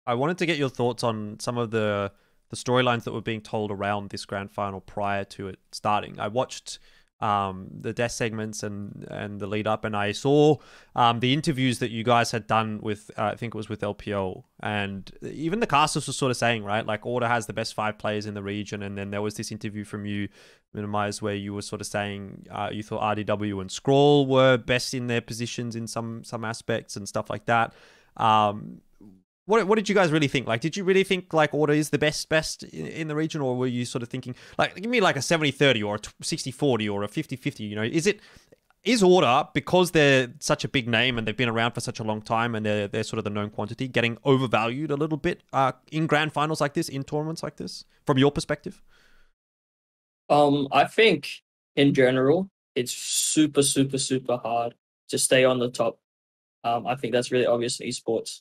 wanted to get your thoughts on some of the storylines that were being told around this grand final prior to it starting. I watched the death segments and the lead up, and I saw the interviews that you guys had done with I think it was with LPL, and even the casters were sort of saying, right, like Order has the best 5 players in the region, and then there was this interview from you, Minimise, where you were sort of saying you thought RDW and Scrawl were best in their positions in some aspects and stuff like that. What did you guys really think? Like, did you really think like Order is the best in the region, or were you sort of thinking like, give me like a 70-30 or a 60-40 or a 50-50? You know, is Order, because they're such a big name and they've been around for such a long time and they're sort of the known quantity, getting overvalued a little bit in grand finals like this, in tournaments like this, from your perspective? I think in general it's super hard to stay on the top. I think that's really obvious in esports.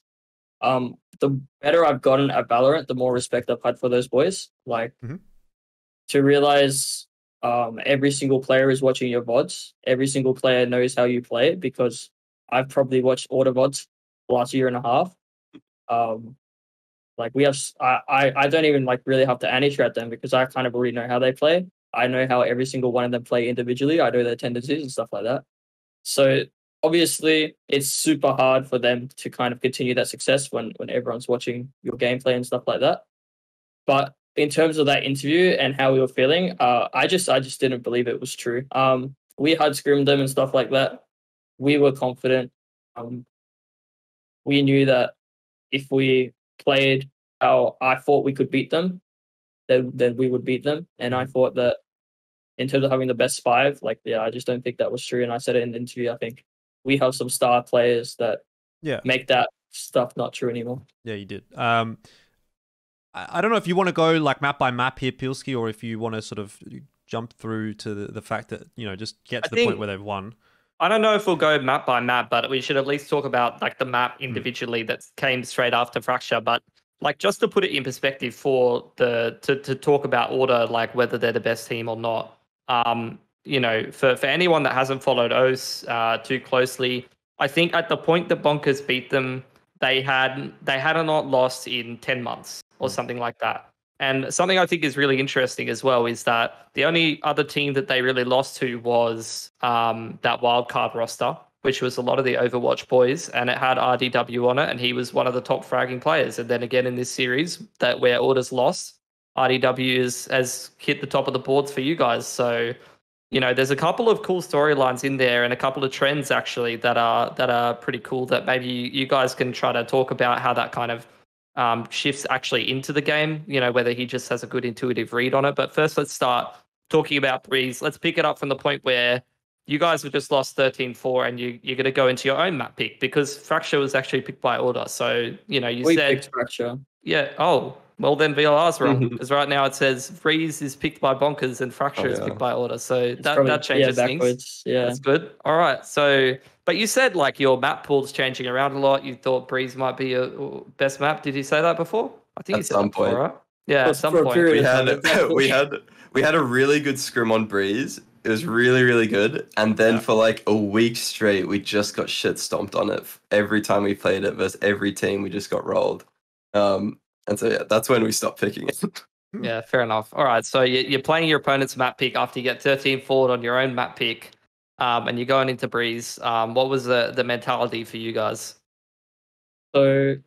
The better I've gotten at Valorant, the more respect I've had for those boys. Like, to realize every single player is watching your VODs. Every single player knows how you play, because I've probably watched Order VODs the last year and a half. Like, we have, I don't even like really have to anti-strat them, because I kind of already know how they play. I know how every single one of them play individually. I know their tendencies and stuff like that. So obviously, it's super hard for them to kind of continue that success when everyone's watching your gameplay and stuff like that. But in terms of that interview and how we were feeling, I just didn't believe it was true. We had scrimmed them and stuff like that. We were confident. We knew that if we played how I thought we could beat them, then we would beat them. And I thought that in terms of having the best 5, like, yeah, I just don't think that was true. And I said it in the interview, I think we have some star players that make that stuff not true anymore. Yeah, you did. I don't know if you want to go like map by map here, Pilski, or if you want to sort of jump through to the fact that, you know, just get to the point where they've won. I don't know if we'll go map by map, but we should at least talk about like the map individually that came straight after Fracture. But like, just to put it in perspective for to talk about Order, like whether they're the best team or not. You know, for anyone that hasn't followed OS too closely, I think at the point that Bonkers beat them, they had not lost in 10 months or something like that. And something I think is really interesting as well is that the only other team that they really lost to was that wildcard roster, which was a lot of the Overwatch boys, and it had RDW on it, and he was one of the top fragging players. And then again in this series, that where Order's lost, RDW has hit the top of the boards for you guys. So, you know, there's a couple of cool storylines in there and a couple of trends actually that are pretty cool that maybe you guys can try to talk about how that kind of shifts actually into the game, you know, whether he just has a good intuitive read on it. But first, let's start talking about Breeze. Let's pick it up from the point where you guys have just lost 13-4 and you're going to go into your own map pick, because Fracture was actually picked by Order. So, you know, we said... picked Fracture. Yeah. Oh, well, then VLR's wrong, because right now it says Breeze is picked by Bonkers and Fracture is picked by Order. So that changes things. Yeah. That's good. All right. So, but you said like your map pool's changing around a lot. You thought Breeze might be your best map. Did you say that before? I think you said that before, right? Yeah, at some point. We had a really good scrim on Breeze. It was really, really good. And then for like a week straight, we just got shit stomped on it. Every time we played it versus every team, we just got rolled. And so, yeah, that's when we stopped picking it. Yeah, fair enough. All right, so you're playing your opponent's map pick after you get 13 forward on your own map pick, and you're going into Breeze. What was the mentality for you guys? So,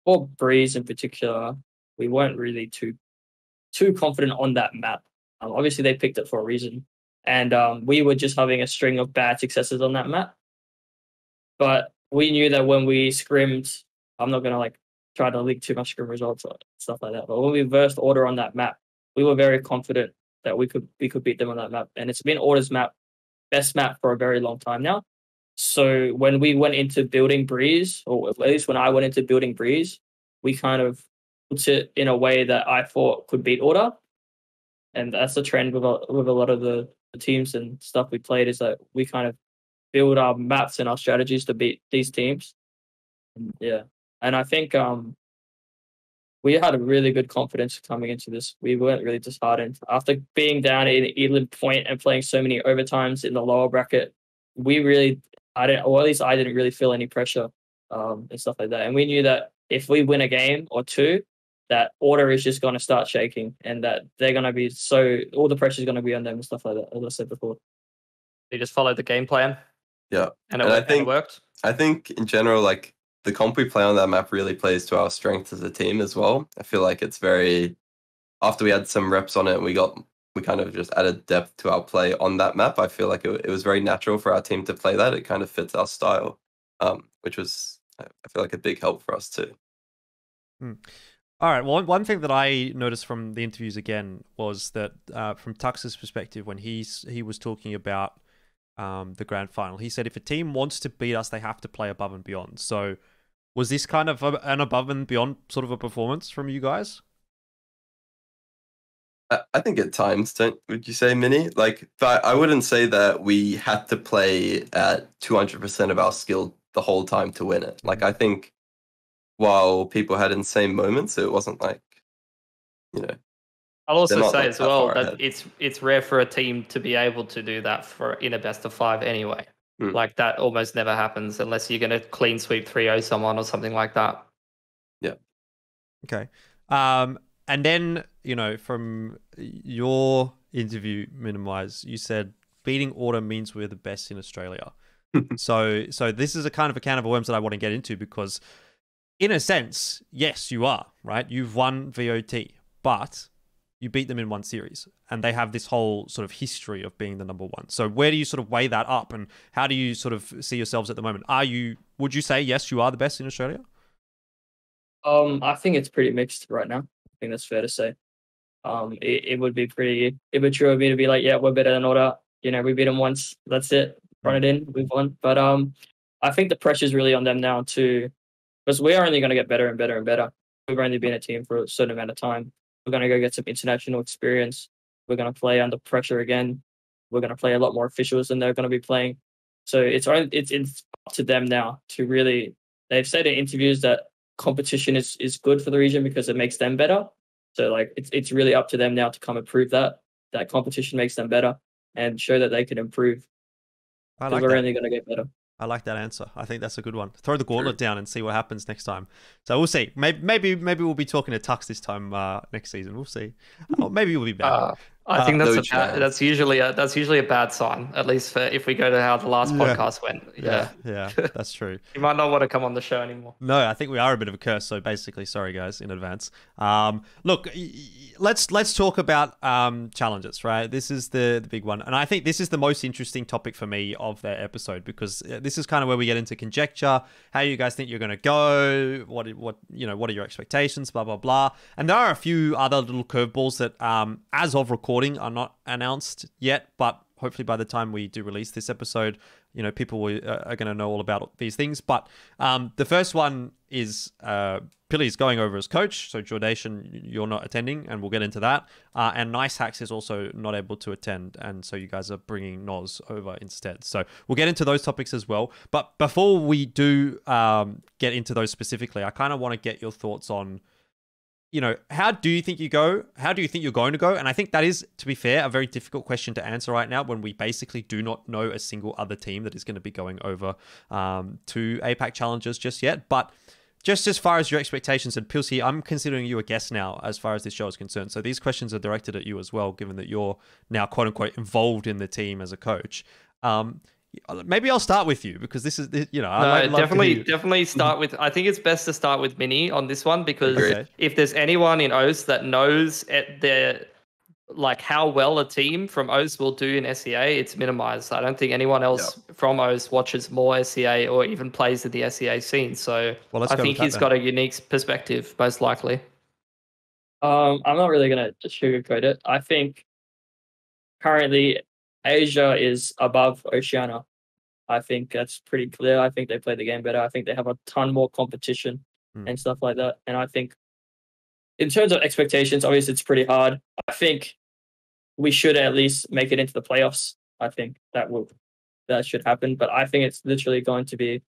for Breeze in particular, we weren't really too confident on that map. Obviously, they picked it for a reason, and we were just having a string of bad successes on that map. But we knew that when we scrimmed, I'm not gonna like try to leak too much scrim results or stuff like that. But when we versed Order on that map, we were very confident that we could beat them on that map. And it's been Order's best map for a very long time now. So when we went into building Breeze, or at least when I went into building Breeze, we kind of put it in a way that I thought could beat Order. And that's the trend with a lot of the teams and stuff we played, is that we kind of build our maps and our strategies to beat these teams. Yeah. And I think we had a really good confidence coming into this. We weren't really disheartened. After being down in Elam Point and playing so many overtimes in the lower bracket, we really, I didn't really feel any pressure and stuff like that. And we knew that if we win a game or two, that order is just going to start shaking, and that they're going to be all the pressure is going to be on them and stuff like that. As I said before, They just followed the game plan. Yeah, and I it think worked. I think in general, like the comp we play on that map really plays to our strength as a team as well. I feel like it's very after we had some reps on it, we kind of just added depth to our play on that map. I feel like it was very natural for our team to play that. It kind of fits our style, which was I feel like a big help for us too. All right. Well, one thing that I noticed from the interviews again was that from Tux's perspective, when he was talking about the grand final, he said if a team wants to beat us, they have to play above and beyond. So was this kind of an above and beyond sort of a performance from you guys? I think at times, would you say, Mini? Like, but I wouldn't say that we had to play at 200% of our skill the whole time to win it. Like, I think while people had insane moments, it wasn't like, you know. I'll also not, say like, as that well far that ahead. it's rare for a team to be able to do that in a best of 5 anyway. Like that almost never happens unless you're going to clean sweep 3-0 someone or something like that. Yeah. Okay. And then, you know, from your interview, Minimise, you said beating order means we're the best in Australia. So this is a kind of a can of worms that I want to get into because, in a sense, yes, you are, right? You've won VOT, but you beat them in one series, and they have this whole sort of history of being the number one. So where do you sort of weigh that up, and how do you sort of see yourselves at the moment? Would you say, yes, you are the best in Australia? I think it's pretty mixed right now. I think that's fair to say. It would be pretty immature of me to be like, yeah, we're better than order. You know, we beat them once. That's it. Run it in. We've won. But I think the pressure's really on them now too, because we are only going to get better and better and better. We've only been a team for a certain amount of time. We're going to go get some international experience. We're going to play under pressure again. We're going to play a lot more officials than they're going to be playing. So it's up to them now to really. They've said in interviews that competition is good for the region because it makes them better. So like it's really up to them now to come and prove that competition makes them better and show that they can improve. I like we're that. only going to get better. I like that answer. I think that's a good one. Throw the gauntlet down and see what happens next time. So we'll see. Maybe we'll be talking to Tux this time next season. We'll see. Or maybe we'll be bad. I think no that's usually a bad sign. At least for if we go to how the last podcast went. Yeah, that's true. You might not want to come on the show anymore. No, I think we are a bit of a curse. So basically, sorry guys in advance. Look, let's talk about challenges. Right, this is the big one, and I think this is the most interesting topic for me of their episode because this is kind of where we get into conjecture. How you guys think you're going to go? What are your expectations? Blah blah blah. And there are a few other little curveballs that, as of recording, are not announced yet, but hopefully by the time we do release this episode, you know, people are going to know all about these things. But the first one is Pilly's going over as coach, so Jordation, you're not attending, and we'll get into that. And NickHacks is also not able to attend, and so you guys are bringing Nozz over instead. So we'll get into those topics as well. But before we do get into those specifically, I kind of want to get your thoughts on, you know, how do you think you go? How do you think you're going to go? And I think that is, to be fair, a very difficult question to answer right now when we basically do not know a single other team that is going to be going over to APAC Challengers just yet. But just as far as your expectations, and Pilski, I'm considering you a guest now as far as this show is concerned. So these questions are directed at you as well, given that you're now quote unquote involved in the team as a coach. Maybe I'll start with you because this is, you know, definitely start with. I think it's best to start with Mini on this one because if there's anyone in OS that knows like how well a team from OS will do in SEA, it's Minimise. I don't think anyone else from OS watches more SEA or even plays in the SEA scene. So I think he's got a unique perspective, most likely. I'm not really gonna sugarcoat it. I think currently Asia is above Oceania. I think that's pretty clear. I think they play the game better. I think they have a ton more competition and stuff like that. And I think in terms of expectations, obviously it's pretty hard. I think we should at least make it into the playoffs. I think that should happen. But I think it's literally going to be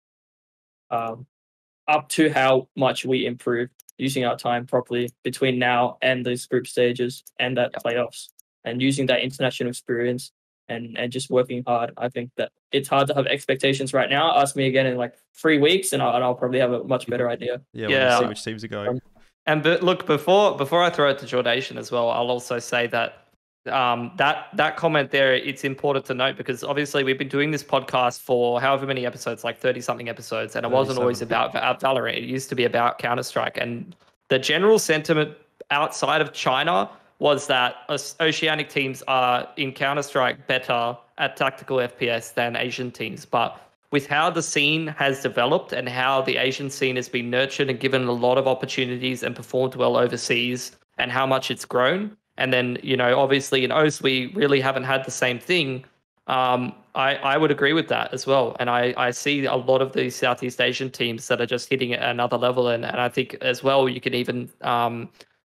up to how much we improve using our time properly between now and these group stages and that playoffs, and using that international experience and just working hard. I think that it's hard to have expectations right now. Ask me again in like 3 weeks and I'll probably have a much better idea. Yeah. See which teams are going. But look, before I throw it to Jordation as well, I'll also say that that comment there, it's important to note because obviously we've been doing this podcast for however many episodes, like 30 something episodes, and it wasn't always about Valorant. It used to be about Counter-Strike, and the general sentiment outside of China was that oceanic teams are in Counter-Strike better at tactical FPS than Asian teams. But with how the scene has developed and how the Asian scene has been nurtured and given a lot of opportunities and performed well overseas and how much it's grown, and then, obviously in OS, we really haven't had the same thing. I would agree with that as well. And I see a lot of these Southeast Asian teams that are just hitting at another level. And I think as well, you can even,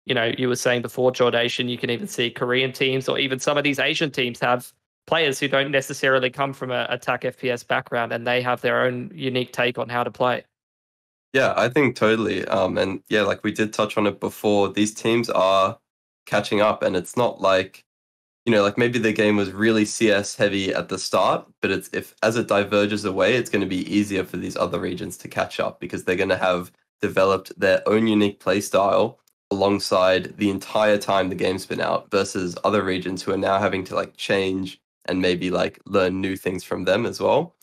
you were saying before, Jordation, you can even see Korean teams or even some of these Asian teams have players who don't necessarily come from a attack FPS background, and they have their own unique take on how to play. Yeah, I think totally. And yeah, like we did touch on it before, these teams are catching up, and it's not like, like maybe the game was really CS heavy at the start, but as it diverges away, it's going to be easier for these other regions to catch up because they're going to have developed their own unique play style alongside the entire time the game's been out versus other regions who are now having to like change and maybe like learn new things from them as well.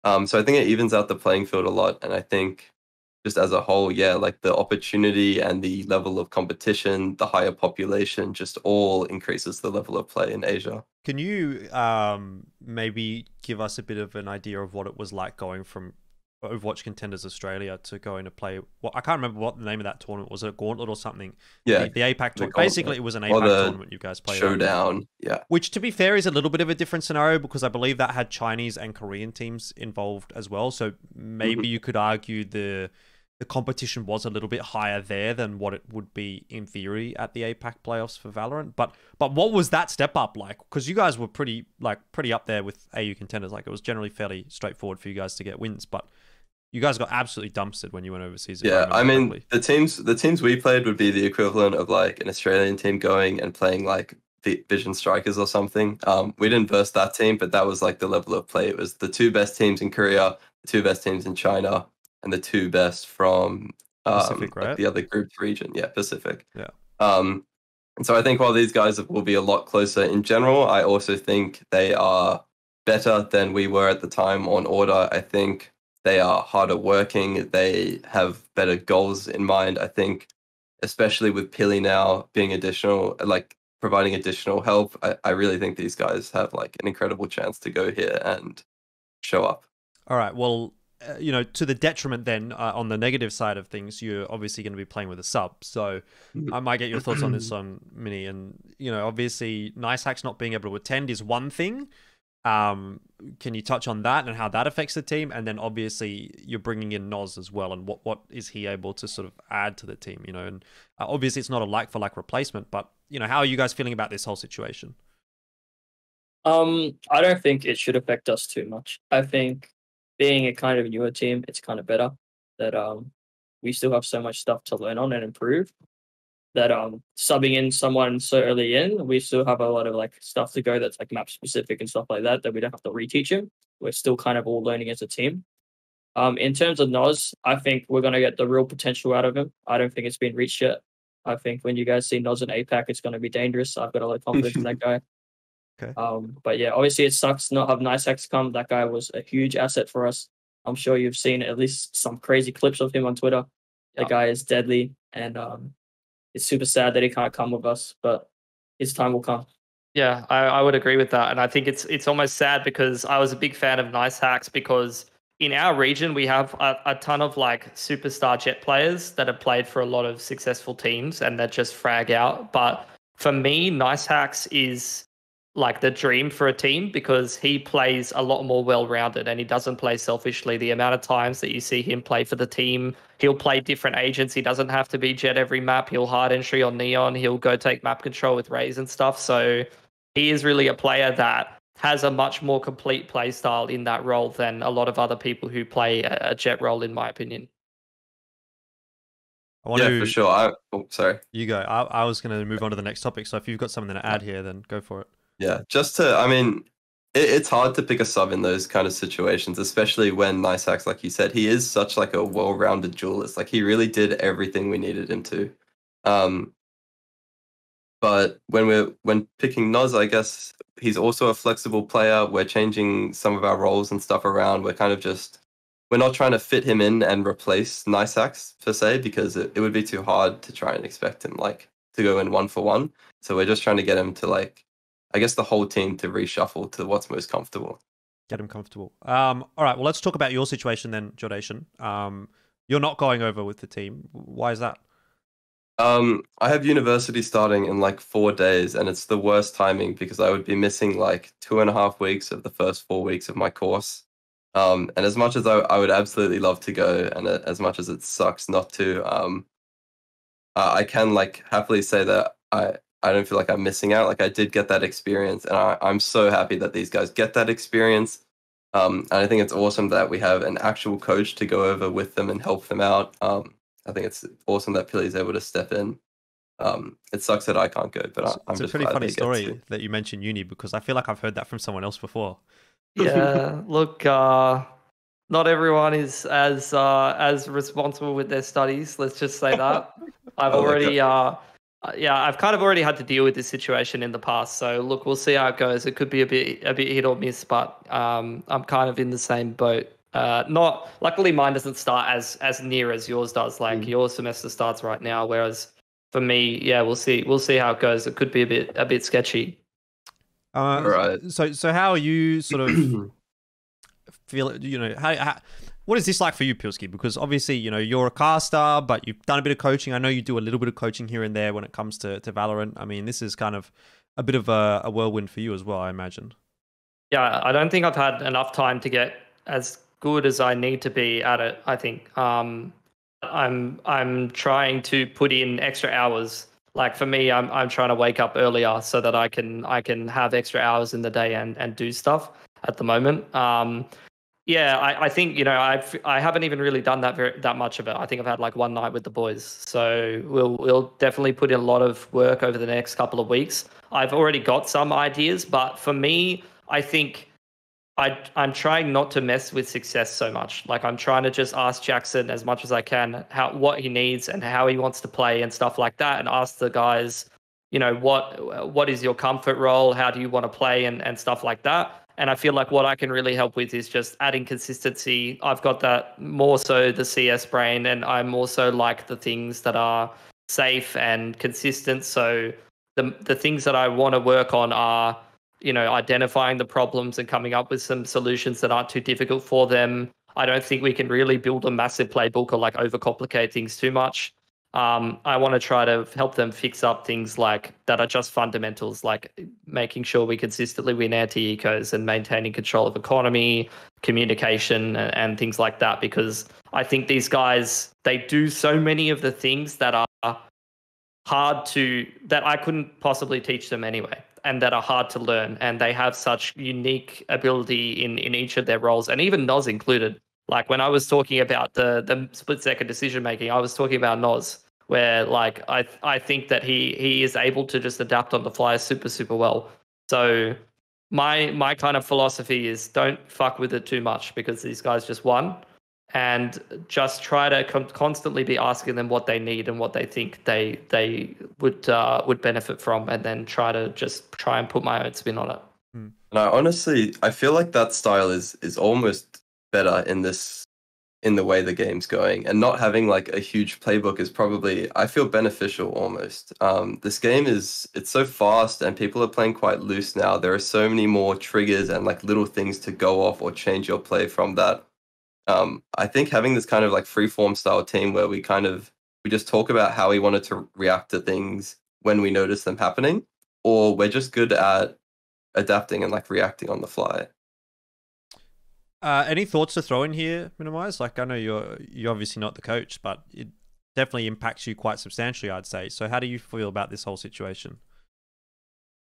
So I think it evens out the playing field a lot, and I think just as a whole, yeah, like the opportunity and the level of competition, the higher population, just all increases the level of play in Asia. Can you maybe give us a bit of an idea of what it was like going from Overwatch Contenders Australia to going to play? Well, I can't remember what the name of that tournament was. It a Gauntlet or something? Yeah, the APAC tournament. Basically, it was an APAC tournament you guys played. Showdown, yeah. Which, to be fair, is a little bit of a different scenario because I believe that had Chinese and Korean teams involved as well. So maybe you could argue the competition was a little bit higher there than what it would be in theory at the APAC playoffs for Valorant. But what was that step up like? Because you guys were pretty up there with AU contenders. Like, it was generally fairly straightforward for you guys to get wins, but you guys got absolutely dumpstered when you went overseas. Yeah, I mean, the teams we played would be the equivalent of like an Australian team going and playing like Vision Strikers or something. We didn't verse that team, but that was like the level of play. It was the two best teams in Korea, the two best teams in China, and the two best from Pacific, right? like the other group's region. Yeah, Pacific. Yeah. And so I think while these guys will be a lot closer in general, I also think they are better than we were at the time on Order. I think they are harder working. They have better goals in mind. I think, especially with Pili now being providing additional help, I really think these guys have like an incredible chance to go here and show up. All right. Well, to the detriment then, on the negative side of things, you're obviously going to be playing with a sub. So I might get your thoughts on this on Mini. And, obviously NickHacks not being able to attend is one thing. Can you touch on that and how that affects the team? And then obviously you're bringing in Nozz as well. And what is he able to sort of add to the team, And obviously it's not a like-for-like replacement, but, how are you guys feeling about this whole situation? I don't think it should affect us too much. I think being a kind of newer team, it's kind of better that we still have so much stuff to learn on and improve. That subbing in someone so early in, we still have a lot of like stuff to go that's like map specific and stuff like that we don't have to reteach him. We're still kind of all learning as a team. In terms of Nozz, I think we're gonna get the real potential out of him. I don't think it's been reached yet. I think when you guys see Nozz in APAC, it's gonna be dangerous. I've got a lot of confidence in that guy. Okay. But yeah, obviously it sucks not have NickHacks come. That guy was a huge asset for us. I'm sure you've seen at least some crazy clips of him on Twitter. That guy is deadly, and it's super sad that he can't come with us, but his time will come. Yeah, I would agree with that. And I think it's almost sad because I was a big fan of NickHacks because in our region, we have a ton of like superstar jet players that have played for a lot of successful teams and that just frag out. But for me, NickHacks is like the dream for a team because he plays a lot more well-rounded and he doesn't play selfishly. The amount of times that you see him play for the team, he'll play different agents. He doesn't have to be jet every map. He'll hard entry on Neon. He'll go take map control with Raze and stuff. So he is really a player that has a much more complete play style in that role than a lot of other people who play a jet role, in my opinion. For sure. Sorry. You go. I was going to move on to the next topic. So if you've got something to add here, then go for it. Yeah, it's hard to pick a sub in those kind of situations, especially when NickHacks, like you said, he is such like a well-rounded duelist. Like he really did everything we needed him to. But when picking Nozz, I guess he's also a flexible player. We're changing some of our roles and stuff around. We're not trying to fit him in and replace NickHacks per se, because it would be too hard to try and expect him like to go in 1-for-1. So we're just trying to get him to like, I guess, the whole team to reshuffle to what's most comfortable. Get him comfortable. All right. Well, let's talk about your situation then, Jordation. You're not going over with the team. Why is that? I have university starting in like 4 days, and it's the worst timing because I would be missing like 2.5 weeks of the first 4 weeks of my course. And as much as I would absolutely love to go, and as much as it sucks not to, I can like happily say that I don't feel like I'm missing out. Like I did get that experience, and I'm so happy that these guys get that experience. And I think it's awesome that we have an actual coach to go over with them and help them out. I think it's awesome that Pilly's able to step in. It sucks that I can't go, but I'm It's a just pretty glad funny they get story to. that you mentioned uni, because I feel like I've heard that from someone else before. Yeah, look, not everyone is as responsible with their studies. Let's just say that. I've Oh, already, I've kind of already had to deal with this situation in the past. So look, we'll see how it goes. It could be a bit hit or miss, but I'm kind of in the same boat. Not luckily, mine doesn't start as near as yours does. Like your semester starts right now, whereas for me, yeah, we'll see how it goes. It could be a bit sketchy. Right. So how are you sort of feel? You know, what is this like for you, Pilski? Because obviously, you know, you're a caster, but you've done a bit of coaching. I know you do a little bit of coaching here and there when it comes to Valorant. I mean, this is kind of a bit of a whirlwind for you as well, I imagine. Yeah, I don't think I've had enough time to get as good as I need to be at it. I think I'm trying to put in extra hours. Like for me, I'm trying to wake up earlier so that I can have extra hours in the day and do stuff at the moment. Yeah, I think, you know, I haven't even really done that much of it. I think I've had like one night with the boys. So we'll definitely put in a lot of work over the next couple of weeks. I've already got some ideas, but for me, I think I'm trying not to mess with success so much. Like I'm trying to just ask Jackson as much as I can what he needs and how he wants to play and stuff like that, and ask the guys, you know, what is your comfort role? How do you want to play and stuff like that. And I feel like what I can really help with is just adding consistency. I've got that more so the CS brain, and I'm also like the things that are safe and consistent. So the things that I want to work on are, you know, identifying the problems and coming up with some solutions that aren't too difficult for them. I don't think we can really build a massive playbook or like overcomplicate things too much. I want to try to help them fix up things like that are just fundamentals, like making sure we consistently win anti ecos and maintaining control of economy, communication, and things like that. Because I think these guys, they do so many of the things that are that I couldn't possibly teach them anyway, and that are hard to learn. And they have such unique ability in each of their roles, and even Nozz included. Like when I was talking about the split second decision making, I was talking about Nozz, where like I think that he is able to just adapt on the fly super well. So my kind of philosophy is don't fuck with it too much, because these guys just won, and just try to constantly be asking them what they need and what they think they would benefit from, and then try and put my own spin on it. And I feel like that style is almost better in the way the game's going, and not having like a huge playbook is probably, I feel, beneficial almost. This game it's so fast, and people are playing quite loose now. There are so many more triggers and like little things to go off or change your play from that. I think having this kind of like freeform style team where we just talk about how we wanted to react to things when we notice them happening, or we're just good at adapting and like reacting on the fly. Any thoughts to throw in here, Minimise? Like, I know you're obviously not the coach, but it definitely impacts you quite substantially, I'd say. So how do you feel about this whole situation?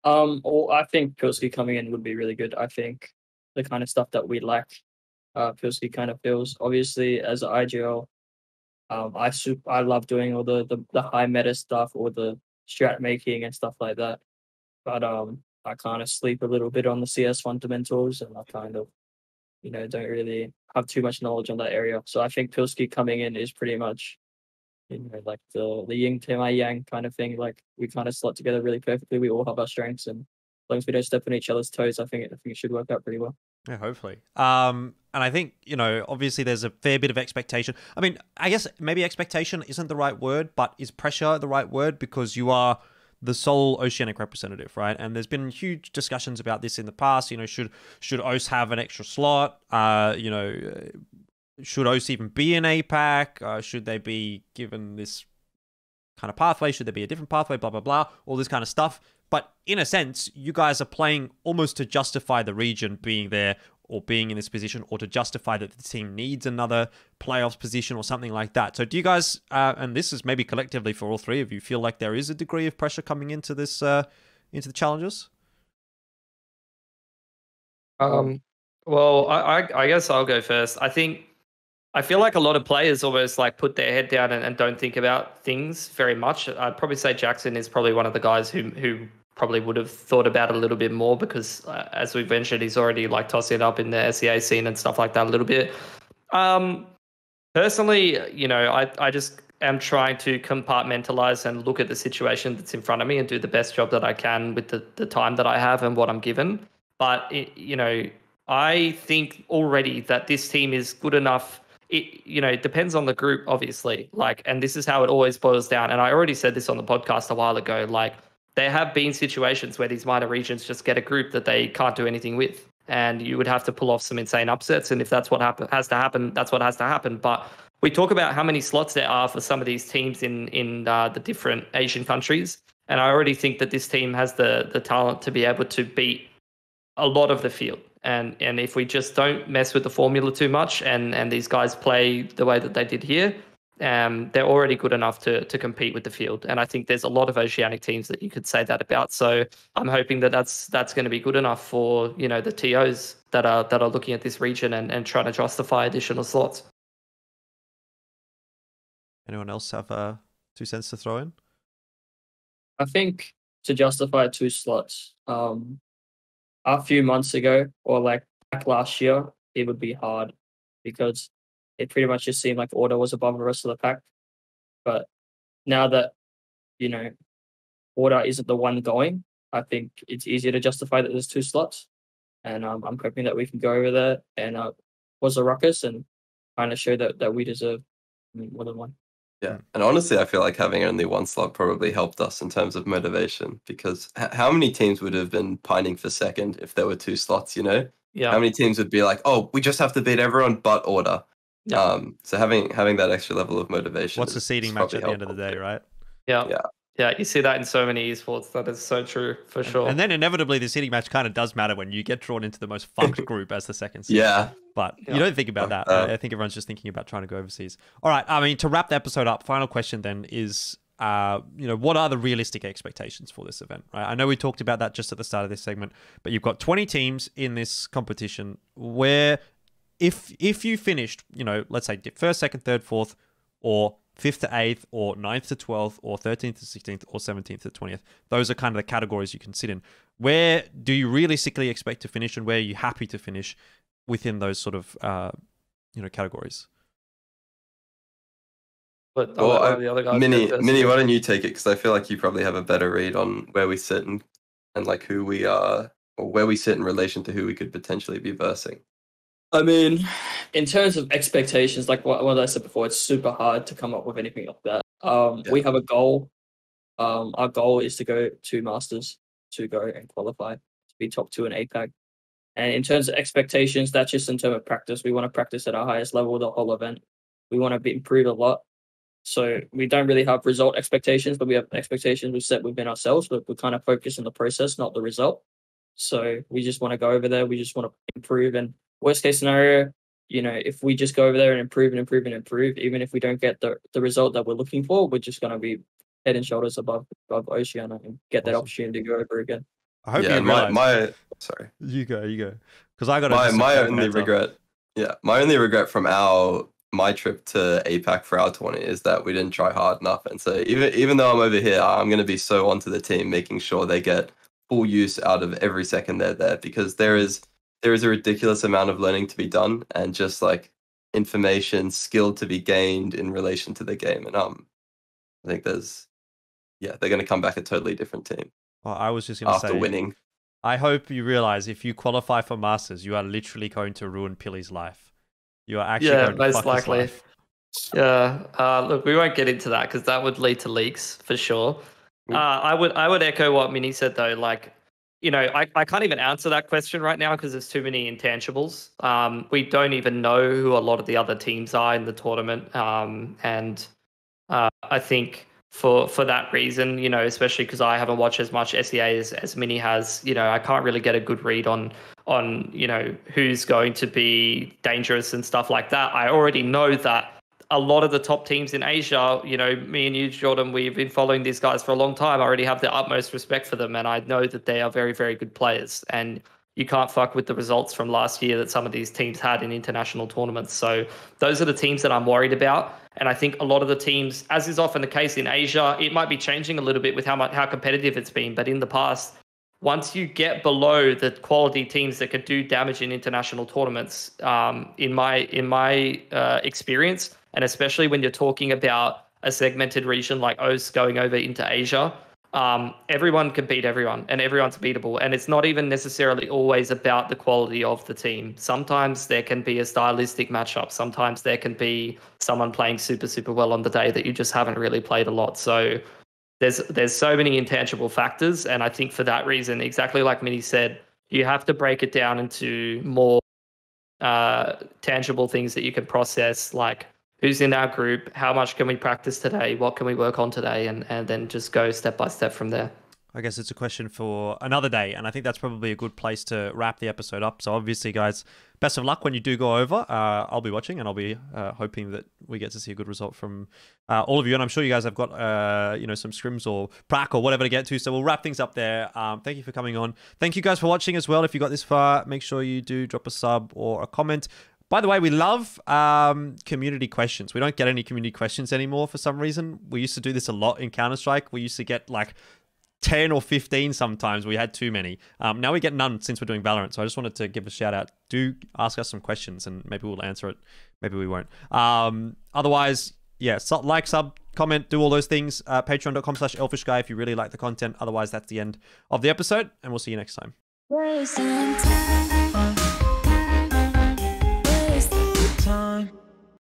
Well, I think Pilski coming in would be really good. I think the kind of stuff that we lack, Pilski kind of feels. Obviously, as an IGL, I love doing all the high meta stuff, or the strat making and stuff like that. But I kind of sleep a little bit on the CS fundamentals, and I kind of, you know, don't really have too much knowledge on that area. So I think Pilski coming in is pretty much like the yin to my yang kind of thing. Like we kind of slot together really perfectly. We all have our strengths, and as long as we don't step on each other's toes, I think it should work out pretty well. Yeah, hopefully. And I think, obviously there's a fair bit of expectation. I mean, I guess maybe expectation isn't the right word, but is pressure the right word? Because you are the sole Oceanic representative, right? And there's been huge discussions about this in the past. Should OCE have an extra slot? Should OCE even be in APAC? Should they be given this kind of pathway? Should there be a different pathway? Blah, blah, blah. All this kind of stuff. But in a sense, you guys are playing almost to justify the region being there or being in this position, or to justify that the team needs another playoffs position or something like that. So do you guys, and this is maybe collectively for all three of you, feel like there is a degree of pressure coming into this, into the challenges? Well, I guess I'll go first. I feel like a lot of players almost like put their head down and don't think about things very much. I'd probably say Jackson is probably one of the guys who probably would have thought about it a little bit more, because as we've mentioned, he's already like tossing it up in the SEA scene and stuff like that a little bit. Personally, I just am trying to compartmentalize and look at the situation that's in front of me and do the best job that I can with the time that I have and what I'm given. But, I think already that this team is good enough. It depends on the group, obviously. And this is how it always boils down. And I already said this on the podcast a while ago. There have been situations where these minor regions just get a group that they can't do anything with, and you would have to pull off some insane upsets. And if that's what has to happen, that's what has to happen. But we talk about how many slots there are for some of these teams in the different Asian countries, and I already think that this team has the talent to be able to beat a lot of the field. And if we just don't mess with the formula too much, and these guys play the way that they did here, they're already good enough to compete with the field. And I think there's a lot of Oceanic teams that you could say that about. So I'm hoping that that's going to be good enough for the TOs that are looking at this region and trying to justify additional slots. Anyone else have 2 cents to throw in? I think to justify 2 slots, a few months ago, or like back last year, it would be hard, because it pretty much just seemed like Order was above the rest of the pack. But now that, Order isn't the one going, I think it's easier to justify that there's 2 slots. And I'm hoping that we can go over there and cause a ruckus and kind of show that we deserve more than one. Yeah, and honestly, I feel like having only 1 slot probably helped us in terms of motivation, because how many teams would have been pining for second if there were 2 slots, Yeah. How many teams would be like, oh, we just have to beat everyone but Order? Yeah. So having that extra level of motivation. What's the seeding match at the end of the day, right? Yeah, you see that in so many esports. That is so true, for sure. And then inevitably the seeding match kind of does matter when you get drawn into the most fucked group as the second seed. Yeah. But you don't think about that. I think everyone's just thinking about trying to go overseas. All right. I mean, to wrap the episode up, final question then is, what are the realistic expectations for this event? Right? I know we talked about that just at the start of this segment, but you've got 20 teams in this competition where if you finished, let's say first, second, third, fourth, or 5th to 8th, or 9th to 12th, or 13th to 16th, or 17th to 20th. Those are kind of the categories you can sit in. Where do you realistically expect to finish, and where are you happy to finish within those sort of, categories? But the other guys Mini, why don't you take it? Because I feel like you probably have a better read on where we sit and like who we are, or where we sit in relation to who we could potentially be versing. I mean, in terms of expectations, like what I said before, it's super hard to come up with anything like that. We have a goal. Our goal is to go to Masters, to go and qualify, to be top 2 in APAC. And in terms of expectations, that's just in terms of practice. We want to practice at our highest level the whole event. We want to improve a lot. So we don't really have result expectations, but we have expectations we set within ourselves, but we kind of focus on the process, not the result. So we just want to go over there. We just want to improve. And worst case scenario, if we just go over there and improve, even if we don't get the result that we're looking for, we're just going to be head and shoulders above Oceania and get that opportunity to go over again. I hope you realize. Sorry. You go. Because I got my only regret. Yeah, my only regret from my trip to APAC for our tournament is that we didn't try hard enough. And so even though I'm over here, I'm going to be so onto the team, making sure they get full use out of every second they're there, because there is a ridiculous amount of learning to be done, and just like information, skill to be gained in relation to the game. And I think they're going to come back a totally different team Well, I was just going to after say, winning. I hope you realize if you qualify for Masters, you are literally going to ruin Pilly's life. You are actually going to most fuck his likely. life. Yeah. Look, we won't get into that because that would lead to leaks for sure. I would echo what Mini said though. Like, you know, I can't even answer that question right now because there's too many intangibles. We don't even know who a lot of the other teams are in the tournament. And I think for that reason, you know, especially because I haven't watched as much SEA as Mini has, you know, I can't really get a good read on you know, who's going to be dangerous and stuff like that. I already know that a lot of the top teams in Asia, you know, me and you, Jordan, we've been following these guys for a long time. I already have the utmost respect for them, and I know that they are very, very good players. And you can't fuck with the results from last year that some of these teams had in international tournaments. So those are the teams that I'm worried about. And I think a lot of the teams, as is often the case in Asia, it might be changing a little bit with how competitive it's been. But in the past, once you get below the quality teams that could do damage in international tournaments, in my experience, and especially when you're talking about a segmented region like OS going over into Asia, everyone can beat everyone and everyone's beatable. And it's not even necessarily always about the quality of the team. Sometimes there can be a stylistic matchup. Sometimes there can be someone playing super, super well on the day that you just haven't really played a lot. So there's so many intangible factors. And I think for that reason, exactly like Mini said, you have to break it down into more tangible things that you can process, like who's in our group, how much can we practice today, what can we work on today, and then just go step by step from there. I guess it's a question for another day, and I think that's probably a good place to wrap the episode up. So obviously, guys, best of luck when you do go over. I'll be watching, and I'll be hoping that we get to see a good result from all of you. And I'm sure you guys have got you know, some scrims or prac or whatever to get to. So we'll wrap things up there. Thank you for coming on. Thank you guys for watching as well. If you got this far, make sure you do drop a sub or a comment. By the way, we love community questions. We don't get any community questions anymore for some reason. We used to do this a lot in Counter-Strike. We used to get like 10 or 15 sometimes. We had too many. Now we get none since we're doing Valorant. So I just wanted to give a shout out. Do ask us some questions and maybe we'll answer it. Maybe we won't. Otherwise, yeah, like, sub, comment, do all those things. Patreon.com/Elfishguy if you really like the content. Otherwise, that's the end of the episode and we'll see you next time.